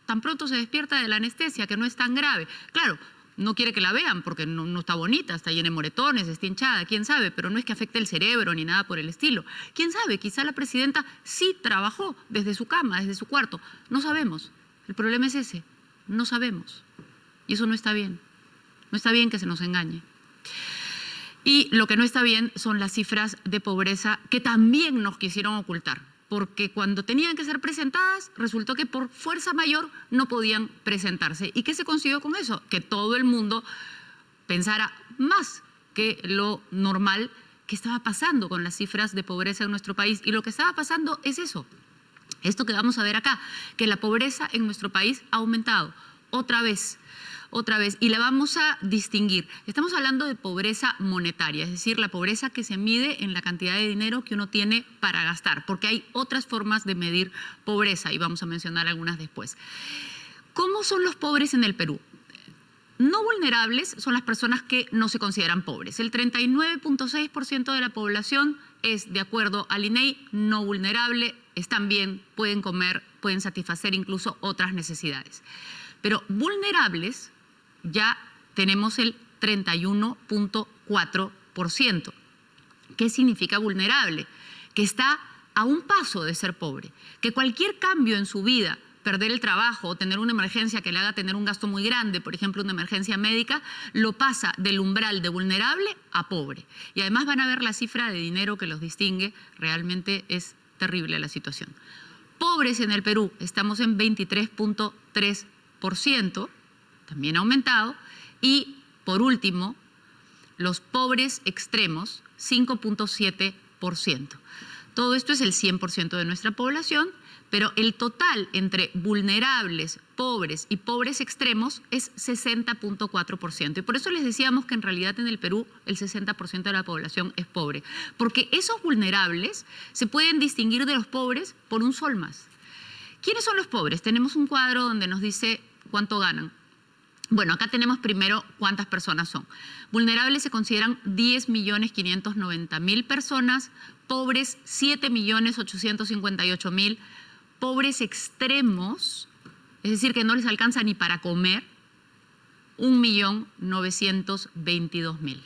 tan pronto se despierta de la anestesia, que no es tan grave. Claro, no quiere que la vean porque no está bonita, está llena de moretones, está hinchada, quién sabe, pero no es que afecte el cerebro ni nada por el estilo. Quién sabe, quizá la presidenta sí trabajó desde su cama, desde su cuarto. No sabemos. El problema es ese, no sabemos. Y eso no está bien. No está bien que se nos engañe. Y lo que no está bien son las cifras de pobreza que también nos quisieron ocultar, porque cuando tenían que ser presentadas, resultó que por fuerza mayor no podían presentarse. ¿Y qué se consiguió con eso? Que todo el mundo pensara más que lo normal que estaba pasando con las cifras de pobreza en nuestro país. Y lo que estaba pasando es eso, esto que vamos a ver acá, que la pobreza en nuestro país ha aumentado otra vez, y la vamos a distinguir. Estamos hablando de pobreza monetaria, es decir, la pobreza que se mide en la cantidad de dinero que uno tiene para gastar, porque hay otras formas de medir pobreza y vamos a mencionar algunas después. ¿Cómo son los pobres en el Perú? No vulnerables son las personas que no se consideran pobres. El 39.6% de la población es, de acuerdo al INEI, no vulnerable, están bien, pueden comer, pueden satisfacer incluso otras necesidades. Pero vulnerables ya tenemos el 31.4%. ¿Qué significa vulnerable? Que está a un paso de ser pobre, que cualquier cambio en su vida, perder el trabajo o tener una emergencia que le haga tener un gasto muy grande, por ejemplo una emergencia médica, lo pasa del umbral de vulnerable a pobre. Y además van a ver la cifra de dinero que los distingue, realmente es terrible la situación. Pobres en el Perú, estamos en 23.3%, también ha aumentado, y por último, los pobres extremos, 5.7%. Todo esto es el 100% de nuestra población, pero el total entre vulnerables, pobres y pobres extremos es 60.4%. Y por eso les decíamos que en realidad en el Perú el 60% de la población es pobre, porque esos vulnerables se pueden distinguir de los pobres por un sol más. ¿Quiénes son los pobres? Tenemos un cuadro donde nos dice cuánto ganan. Bueno, acá tenemos primero cuántas personas son. Vulnerables se consideran 10.590.000 personas, pobres 7.858.000, pobres extremos, es decir, que no les alcanza ni para comer, 1.922.000.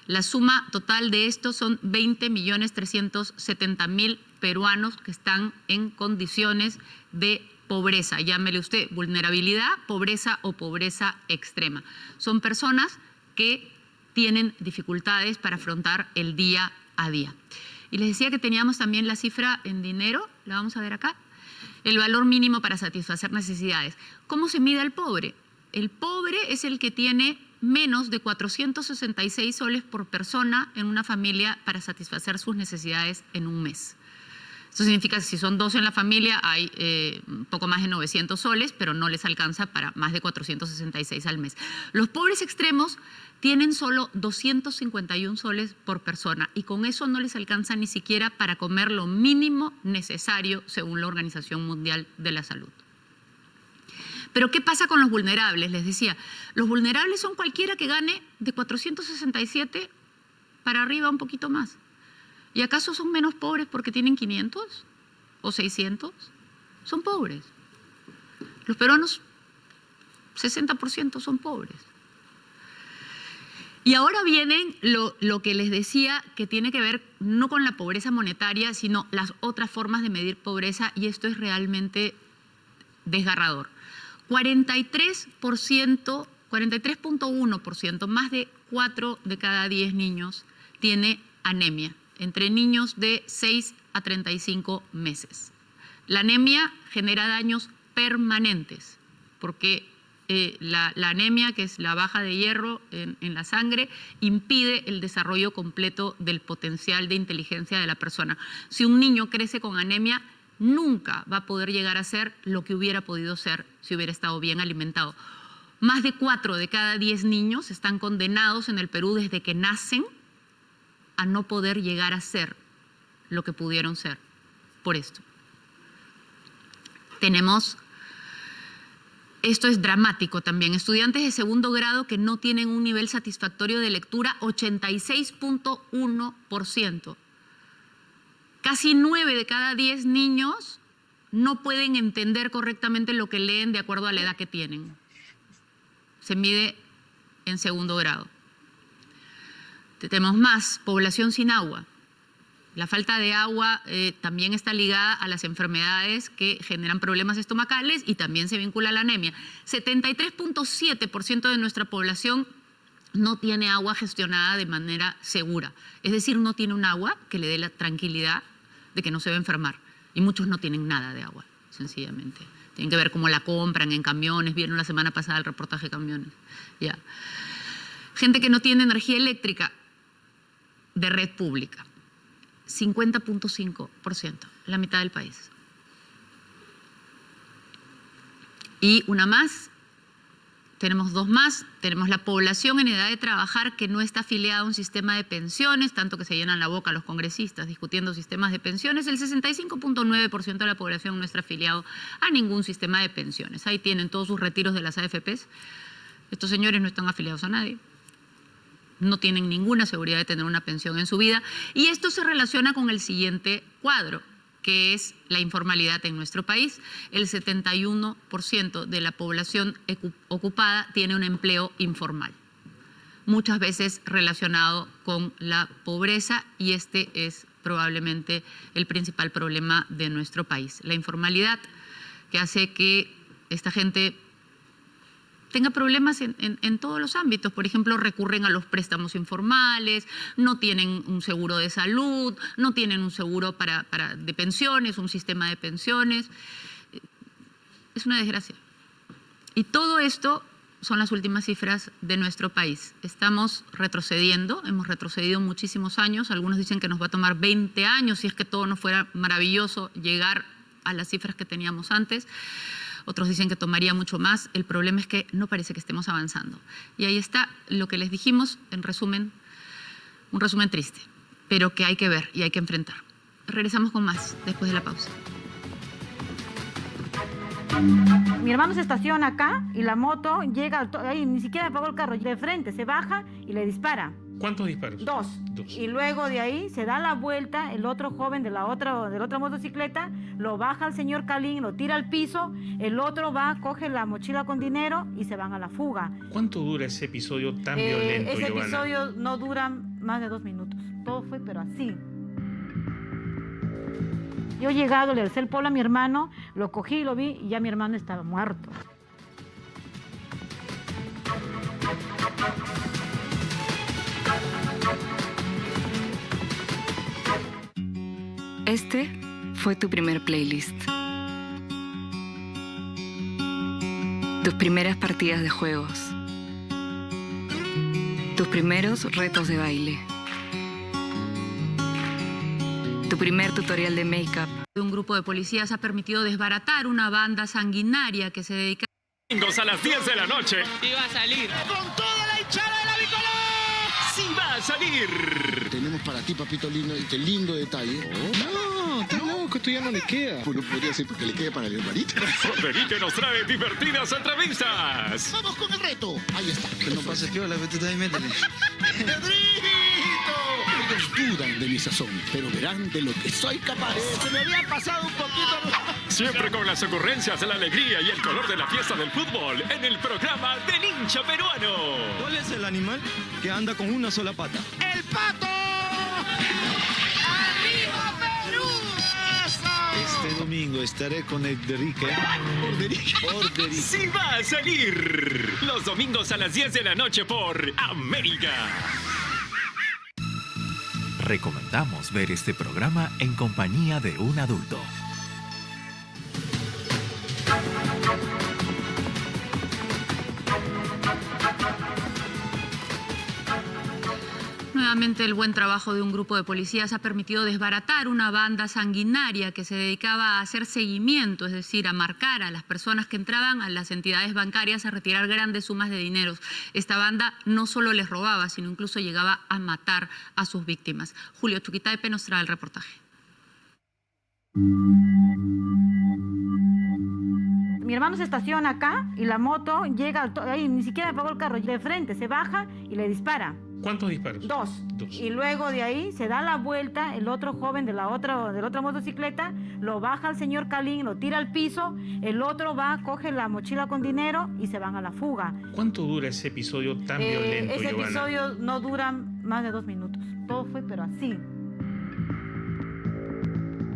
La suma total de estos son 20.370.000 peruanos que están en condiciones de pobreza, llámele usted vulnerabilidad, pobreza o pobreza extrema. Son personas que tienen dificultades para afrontar el día a día. Y les decía que teníamos también la cifra en dinero, la vamos a ver acá, el valor mínimo para satisfacer necesidades. ¿Cómo se mide al pobre? El pobre es el que tiene menos de 466 soles por persona en una familia para satisfacer sus necesidades en un mes. Eso significa que si son 2 en la familia hay un poco más de 900 soles, pero no les alcanza para más de 466 al mes. Los pobres extremos tienen solo 251 soles por persona y con eso no les alcanza ni siquiera para comer lo mínimo necesario según la Organización Mundial de la Salud. Pero ¿qué pasa con los vulnerables? Les decía, los vulnerables son cualquiera que gane de 467 para arriba un poquito más. ¿Y acaso son menos pobres porque tienen 500 o 600? Son pobres. Los peruanos, 60% son pobres. Y ahora vienen lo que les decía que tiene que ver no con la pobreza monetaria, sino las otras formas de medir pobreza, y esto es realmente desgarrador. 43.1%, más de 4 de cada 10 niños tiene anemia, entre niños de 6 a 35 meses. La anemia genera daños permanentes, porque la anemia, que es la baja de hierro en la sangre, impide el desarrollo completo del potencial de inteligencia de la persona. Si un niño crece con anemia, nunca va a poder llegar a ser lo que hubiera podido ser si hubiera estado bien alimentado. Más de 4 de cada 10 niños están condenados en el Perú desde que nacen a no poder llegar a ser lo que pudieron ser por esto. Esto es dramático también, estudiantes de segundo grado que no tienen un nivel satisfactorio de lectura, 86.1%. Casi 9 de cada 10 niños no pueden entender correctamente lo que leen de acuerdo a la edad que tienen. Se mide en segundo grado. Tenemos más, población sin agua. La falta de agua también está ligada a las enfermedades que generan problemas estomacales y también se vincula a la anemia. 73.7% de nuestra población no tiene agua gestionada de manera segura. Es decir, no tiene un agua que le dé la tranquilidad de que no se va a enfermar. Y muchos no tienen nada de agua, sencillamente. Tienen que ver cómo la compran en camiones. Vieron la semana pasada el reportaje de camiones. Ya. Gente que no tiene energía eléctrica de red pública. 50.5%, la mitad del país. Y una más, tenemos 2 más, tenemos la población en edad de trabajar que no está afiliada a un sistema de pensiones, tanto que se llenan la boca los congresistas discutiendo sistemas de pensiones. El 65.9% de la población no está afiliado a ningún sistema de pensiones. Ahí tienen todos sus retiros de las AFPs. Estos señores no están afiliados a nadie. No tienen ninguna seguridad de tener una pensión en su vida. Y esto se relaciona con el siguiente cuadro, que es la informalidad en nuestro país. El 71% de la población ocupada tiene un empleo informal, muchas veces relacionado con la pobreza, y este es probablemente el principal problema de nuestro país. La informalidad, que hace que esta gente tenga problemas en todos los ámbitos. Por ejemplo, recurren a los préstamos informales, no tienen un seguro de salud, no tienen un seguro de pensiones, un sistema de pensiones. Es una desgracia. Y todo esto son las últimas cifras de nuestro país. Estamos retrocediendo, hemos retrocedido muchísimos años. Algunos dicen que nos va a tomar 20 años si es que todo no fuera maravilloso llegar a las cifras que teníamos antes. Otros dicen que tomaría mucho más. El problema es que no parece que estemos avanzando. Y ahí está lo que les dijimos, en resumen, un resumen triste, pero que hay que ver y hay que enfrentar. Regresamos con más después de la pausa. Mi hermano se estaciona acá y la moto llega, ahí ni siquiera apagó el carro, de frente, se baja y le dispara. ¿Cuántos disparos? 2. Y luego de ahí se da la vuelta, el otro joven de la otra motocicleta lo baja al señor Calín, lo tira al piso, el otro va, coge la mochila con dinero y se van a la fuga. ¿Cuánto dura ese episodio tan violento, Ese Giovanna? episodio no dura más de 2 minutos. Todo fue pero así. Yo he llegado, le alcé el polo a mi hermano, lo cogí, lo vi y ya mi hermano estaba muerto. Este fue tu primer playlist. Tus primeras partidas de juegos. Tus primeros retos de baile. Tu primer tutorial de make-up. Un grupo de policías ha permitido desbaratar una banda sanguinaria que se dedica Domingos a las 10 de la noche. Y va a salir. Con toda la hinchada de la bicolor. Sí va a salir. Tenemos para ti, papito lindo, este lindo detalle. No, está loco, esto ya no le queda. Bueno, podría ser porque le quede para el hermanito. Federico nos trae divertidas entrevistas. Vamos con el reto. Ahí está. Que no pase piola, vete también, métele. Ellos dudan de mi sazón, pero verán de lo que soy capaz. Se me había pasado un poquito. Siempre con las ocurrencias, la alegría y el color de la fiesta del fútbol en el programa del hincha peruano. ¿Cuál es el animal que anda con una sola pata? ¡El pato! ¡Arriba, Perú! Este domingo estaré con Orderique. Orderique. Sí va a salir. Los domingos a las 10 de la noche por América. Recomendamos ver este programa en compañía de un adulto. Nuevamente, el buen trabajo de un grupo de policías ha permitido desbaratar una banda sanguinaria que se dedicaba a hacer seguimiento, es decir, a marcar a las personas que entraban a las entidades bancarias a retirar grandes sumas de dinero. Esta banda no solo les robaba, sino incluso llegaba a matar a sus víctimas. Julio Chuquitaipe nos trae el reportaje. Mi hermano se estaciona acá y la moto llega, ahí ni siquiera apagó el carro, de frente, se baja y le dispara. ¿Cuántos disparos? Dos. Y luego de ahí se da la vuelta, el otro joven de la otra motocicleta, lo baja al señor Calín, lo tira al piso, el otro va, coge la mochila con dinero y se van a la fuga. ¿Cuánto dura ese episodio tan violento, Ese Giovanna? episodio no dura más de 2 minutos. Todo fue pero así.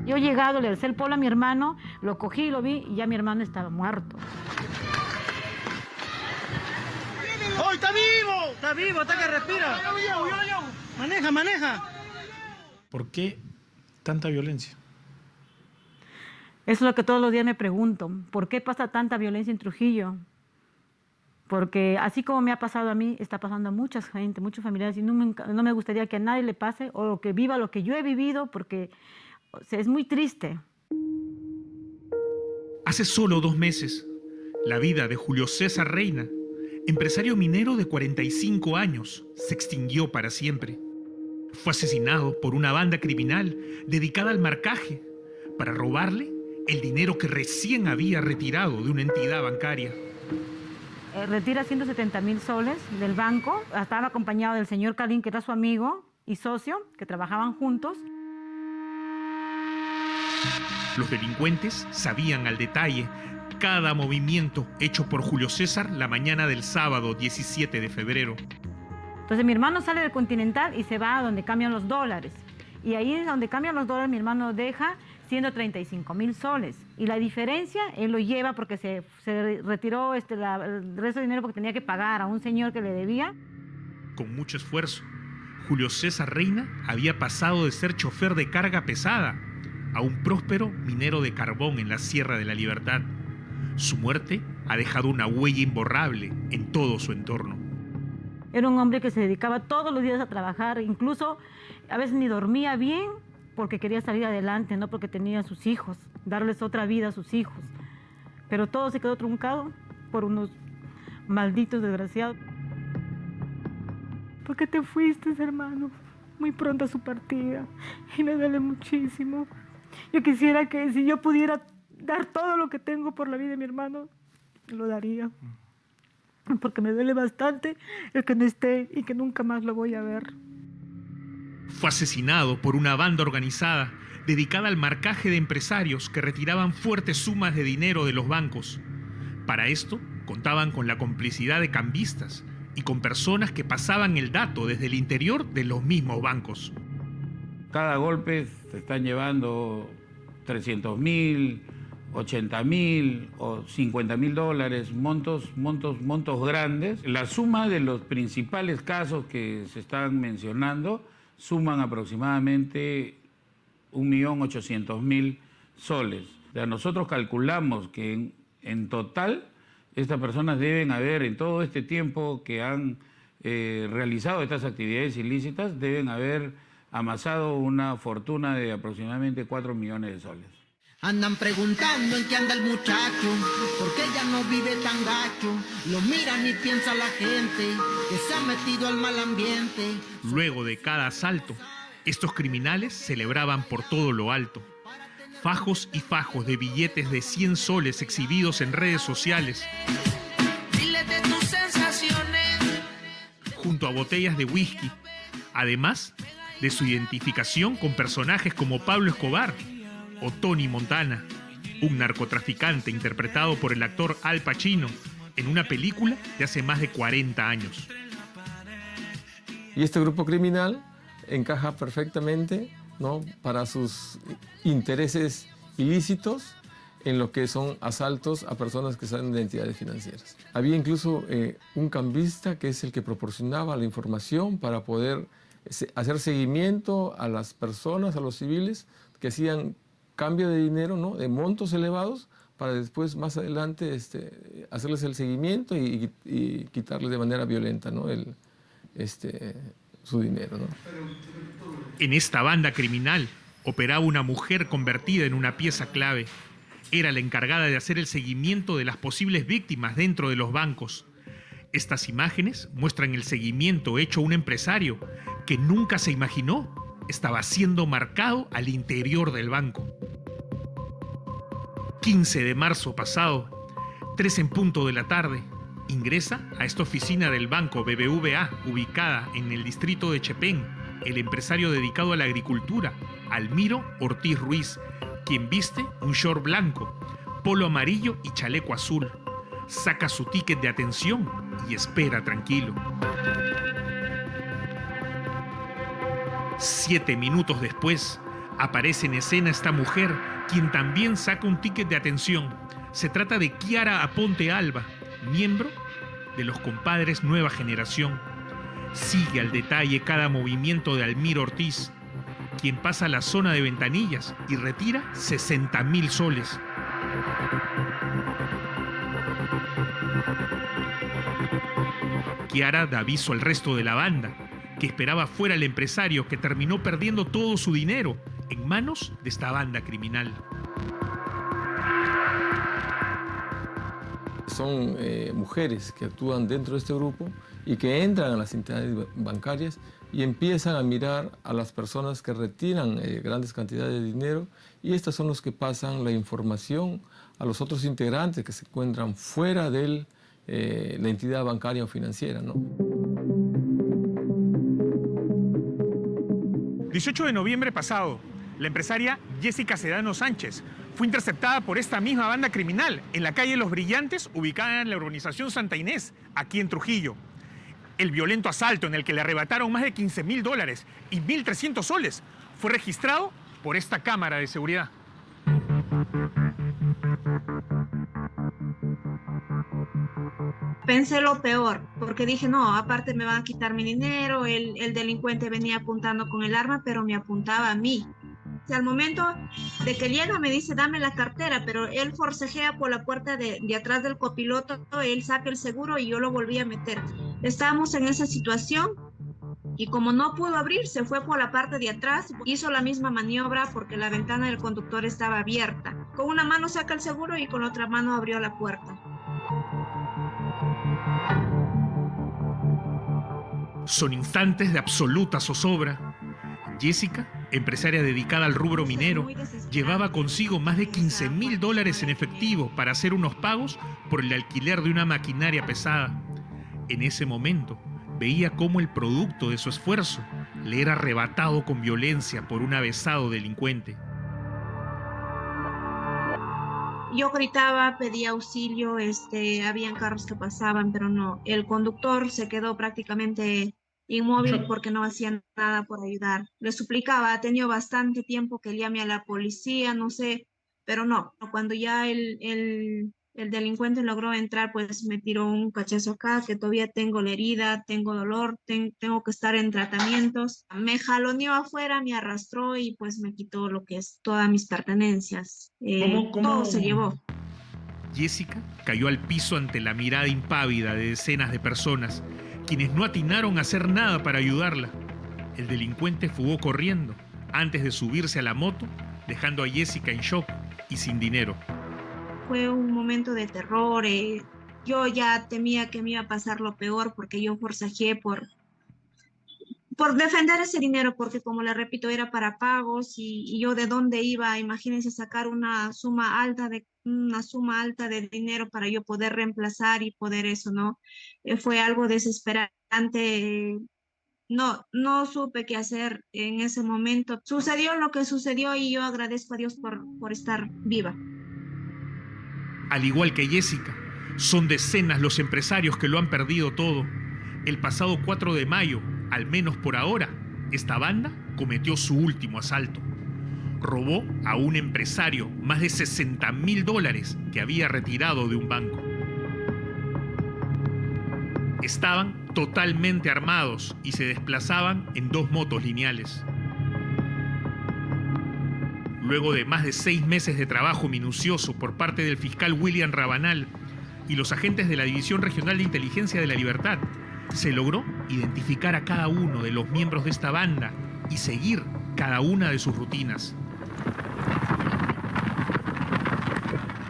Yo llegado, le alcé el polo a mi hermano, lo cogí, lo vi y ya mi hermano estaba muerto. ¡Oh, está vivo! Está vivo, está que respira. Maneja, maneja. ¿Por qué tanta violencia? Eso es lo que todos los días me pregunto. ¿Por qué pasa tanta violencia en Trujillo? Porque así como me ha pasado a mí, está pasando a mucha gente, muchos familiares, y no me gustaría que a nadie le pase o que viva lo que yo he vivido, porque es muy triste. Hace solo 2 meses, la vida de Julio César Reina, empresario minero de 45 años, se extinguió para siempre. Fue asesinado por una banda criminal dedicada al marcaje para robarle el dinero que recién había retirado de una entidad bancaria. Retira 170,000 soles del banco. Estaba acompañado del señor Calín, que era su amigo y socio, que trabajaban juntos. Los delincuentes sabían al detalle cada movimiento hecho por Julio César la mañana del sábado 17 de febrero. Entonces mi hermano sale del Continental y se va a donde cambian los dólares. Y ahí donde cambian los dólares mi hermano deja 135,000 soles. Y la diferencia él lo lleva porque se retiró el resto de dinero porque tenía que pagar a un señor que le debía. Con mucho esfuerzo, Julio César Reina había pasado de ser chofer de carga pesada a un próspero minero de carbón en la Sierra de la Libertad. Su muerte ha dejado una huella imborrable en todo su entorno. Era un hombre que se dedicaba todos los días a trabajar, incluso a veces ni dormía bien porque quería salir adelante, no porque tenía a sus hijos, darles otra vida a sus hijos. Pero todo se quedó truncado por unos malditos desgraciados. ¿Por qué te fuiste, hermano? Muy pronto a su partida y me duele muchísimo. Yo quisiera que si yo pudiera dar todo lo que tengo por la vida de mi hermano, lo daría. Porque me duele bastante el que no esté y que nunca más lo voy a ver. Fue asesinado por una banda organizada dedicada al marcaje de empresarios que retiraban fuertes sumas de dinero de los bancos. Para esto, contaban con la complicidad de cambistas y con personas que pasaban el dato desde el interior de los mismos bancos. Cada golpe se están llevando 300,000, 80,000 o 50,000 dólares, montos grandes. La suma de los principales casos que se están mencionando suman aproximadamente 1.800.000 soles. O sea, nosotros calculamos que en total estas personas deben haber, en todo este tiempo que han realizado estas actividades ilícitas, deben haber amasado una fortuna de aproximadamente 4 millones de soles. Andan preguntando en qué anda el muchacho, porque ella no vive tan gacho. Lo miran y piensa la gente que se ha metido al mal ambiente. Luego de cada asalto, estos criminales celebraban por todo lo alto. Fajos y fajos de billetes de 100 soles exhibidos en redes sociales, Dile de tus sensaciones. junto a botellas de whisky, además de su identificación con personajes como Pablo Escobar o Tony Montana, un narcotraficante interpretado por el actor Al Pacino en una película de hace más de 40 años. Y este grupo criminal encaja perfectamente, ¿no?, para sus intereses ilícitos en lo que son asaltos a personas que salen de entidades financieras. Había incluso un cambista que es el que proporcionaba la información para poder hacer seguimiento a las personas, a los civiles que hacían cambio de dinero, ¿no?, de montos elevados, para después, más adelante, hacerles el seguimiento y quitarles de manera violenta, ¿no?, su dinero, ¿no? En esta banda criminal operaba una mujer convertida en una pieza clave. Era la encargada de hacer el seguimiento de las posibles víctimas dentro de los bancos. Estas imágenes muestran el seguimiento hecho a un empresario que nunca se imaginó estaba siendo marcado al interior del banco. 15 de marzo pasado, 3 en punto de la tarde, ingresa a esta oficina del banco BBVA, ubicada en el distrito de Chepén, el empresario dedicado a la agricultura, Almiro Ortiz Ruiz, quien viste un short blanco, polo amarillo y chaleco azul. Saca su ticket de atención y espera tranquilo. 7 minutos después, aparece en escena esta mujer, quien también saca un ticket de atención. Se trata de Kiara Aponte Alba, miembro de los compadres Nueva Generación. Sigue al detalle cada movimiento de Almiro Ortiz, quien pasa a la zona de ventanillas y retira 60.000 soles. Kiara da aviso al resto de la banda, que esperaba fuera el empresario, que terminó perdiendo todo su dinero en manos de esta banda criminal. Son mujeres que actúan dentro de este grupo y que entran a las entidades bancarias y empiezan a mirar a las personas que retiran grandes cantidades de dinero, y estas son los que pasan la información a los otros integrantes que se encuentran fuera de la entidad bancaria o financiera, ¿no? 18 de noviembre pasado, la empresaria Jessica Sedano Sánchez fue interceptada por esta misma banda criminal en la calle Los Brillantes, ubicada en la urbanización Santa Inés, aquí en Trujillo. El violento asalto, en el que le arrebataron más de $15.000 y 1.300 soles, fue registrado por esta cámara de seguridad. Pensé lo peor, porque dije, no, aparte me van a quitar mi dinero, el delincuente venía apuntando con el arma, pero me apuntaba a mí. O sea, al momento de que llega me dice, dame la cartera, pero él forcejea por la puerta de atrás del copiloto, él saca el seguro y yo lo volví a meter. Estábamos en esa situación y como no pudo abrir, se fue por la parte de atrás, hizo la misma maniobra porque la ventana del conductor estaba abierta. Con una mano saca el seguro y con otra mano abrió la puerta. Son instantes de absoluta zozobra. Jessica, empresaria dedicada al rubro minero, llevaba consigo más de $15.000 en efectivo para hacer unos pagos por el alquiler de una maquinaria pesada. En ese momento, veía cómo el producto de su esfuerzo le era arrebatado con violencia por un avesado delincuente. Yo gritaba, pedía auxilio, habían carros que pasaban, pero no. El conductor se quedó prácticamente inmóvil porque no hacía nada por ayudar. Le suplicaba, ha tenido bastante tiempo que llame a la policía, no sé, pero no. Cuando ya el el delincuente logró entrar, pues me tiró un cachazo acá, que todavía tengo la herida, tengo dolor, tengo que estar en tratamientos. Me jaloneó afuera, me arrastró y pues me quitó lo que es todas mis pertenencias. Todo se llevó. Jessica cayó al piso ante la mirada impávida de decenas de personas, quienes no atinaron a hacer nada para ayudarla. El delincuente fugó corriendo antes de subirse a la moto, dejando a Jessica en shock y sin dinero. Fue un momento de terror. Yo ya temía que me iba a pasar lo peor porque yo forcejeé por defender ese dinero, porque como le repito, era para pagos y yo de dónde iba, imagínense, sacar una suma alta de dinero para yo poder reemplazar y poder eso, ¿no? Fue algo desesperante. No supe qué hacer en ese momento. Sucedió lo que sucedió y yo agradezco a Dios por estar viva. Al igual que Jessica, son decenas los empresarios que lo han perdido todo. El pasado 4 de mayo, al menos por ahora, esta banda cometió su último asalto. Robó a un empresario más de $60.000 que había retirado de un banco. Estaban totalmente armados y se desplazaban en 2 motos lineales. Luego de más de 6 meses de trabajo minucioso por parte del fiscal William Rabanal y los agentes de la División Regional de Inteligencia de la Libertad, se logró identificar a cada uno de los miembros de esta banda y seguir cada una de sus rutinas.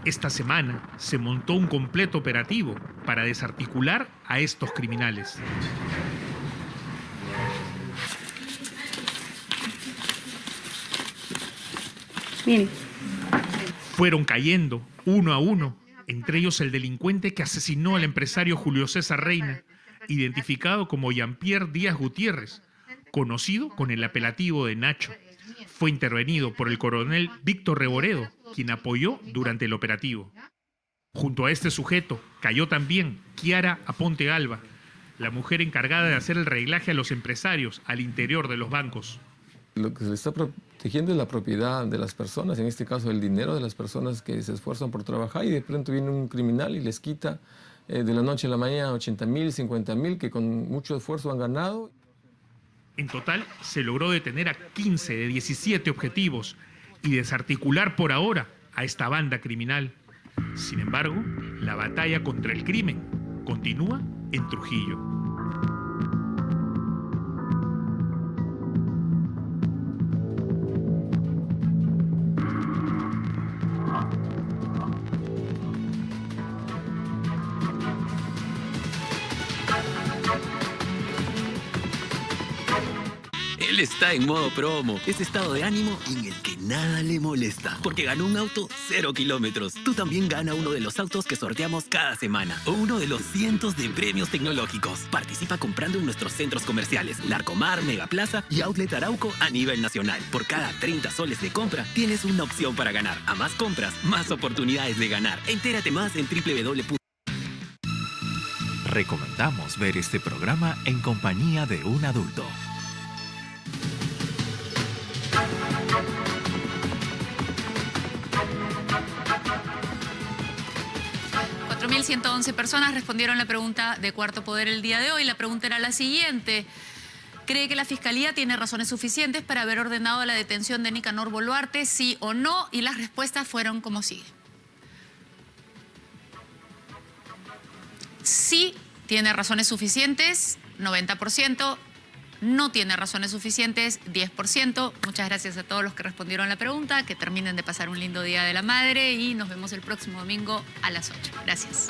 Esta semana se montó un completo operativo para desarticular a estos criminales. Miren. Fueron cayendo uno a uno, entre ellos el delincuente que asesinó al empresario Julio César Reina, identificado como Jean-Pierre Díaz Gutiérrez, conocido con el apelativo de Nacho. Fue intervenido por el coronel Víctor Reboredo, quien apoyó durante el operativo. Junto a este sujeto cayó también Kiara Aponte Alba, la mujer encargada de hacer el reglaje a los empresarios al interior de los bancos. Lo que se le está protegiendo es la propiedad de las personas, en este caso el dinero de las personas que se esfuerzan por trabajar, y de pronto viene un criminal y les quita de la noche a la mañana 80.000, 50.000 que con mucho esfuerzo han ganado. En total se logró detener a 15 de 17 objetivos y desarticular por ahora a esta banda criminal. Sin embargo, la batalla contra el crimen continúa en Trujillo. Él está en modo promo, ese estado de ánimo en el que nada le molesta, porque ganó un auto 0 kilómetros. Tú también gana uno de los autos que sorteamos cada semana, o uno de los cientos de premios tecnológicos. Participa comprando en nuestros centros comerciales, Larcomar, Megaplaza y Outlet Arauco a nivel nacional. Por cada 30 soles de compra, tienes una opción para ganar. A más compras, más oportunidades de ganar. Entérate más en www. Recomendamos ver este programa en compañía de un adulto. 4.111 personas respondieron la pregunta de Cuarto Poder el día de hoy. La pregunta era la siguiente. ¿Cree que la Fiscalía tiene razones suficientes para haber ordenado la detención de Nicanor Boluarte, sí o no? Y las respuestas fueron como sigue. Sí tiene razones suficientes, 90%. No tiene razones suficientes, 10%. Muchas gracias a todos los que respondieron la pregunta. Que terminen de pasar un lindo Día de la Madre y nos vemos el próximo domingo a las 8. Gracias.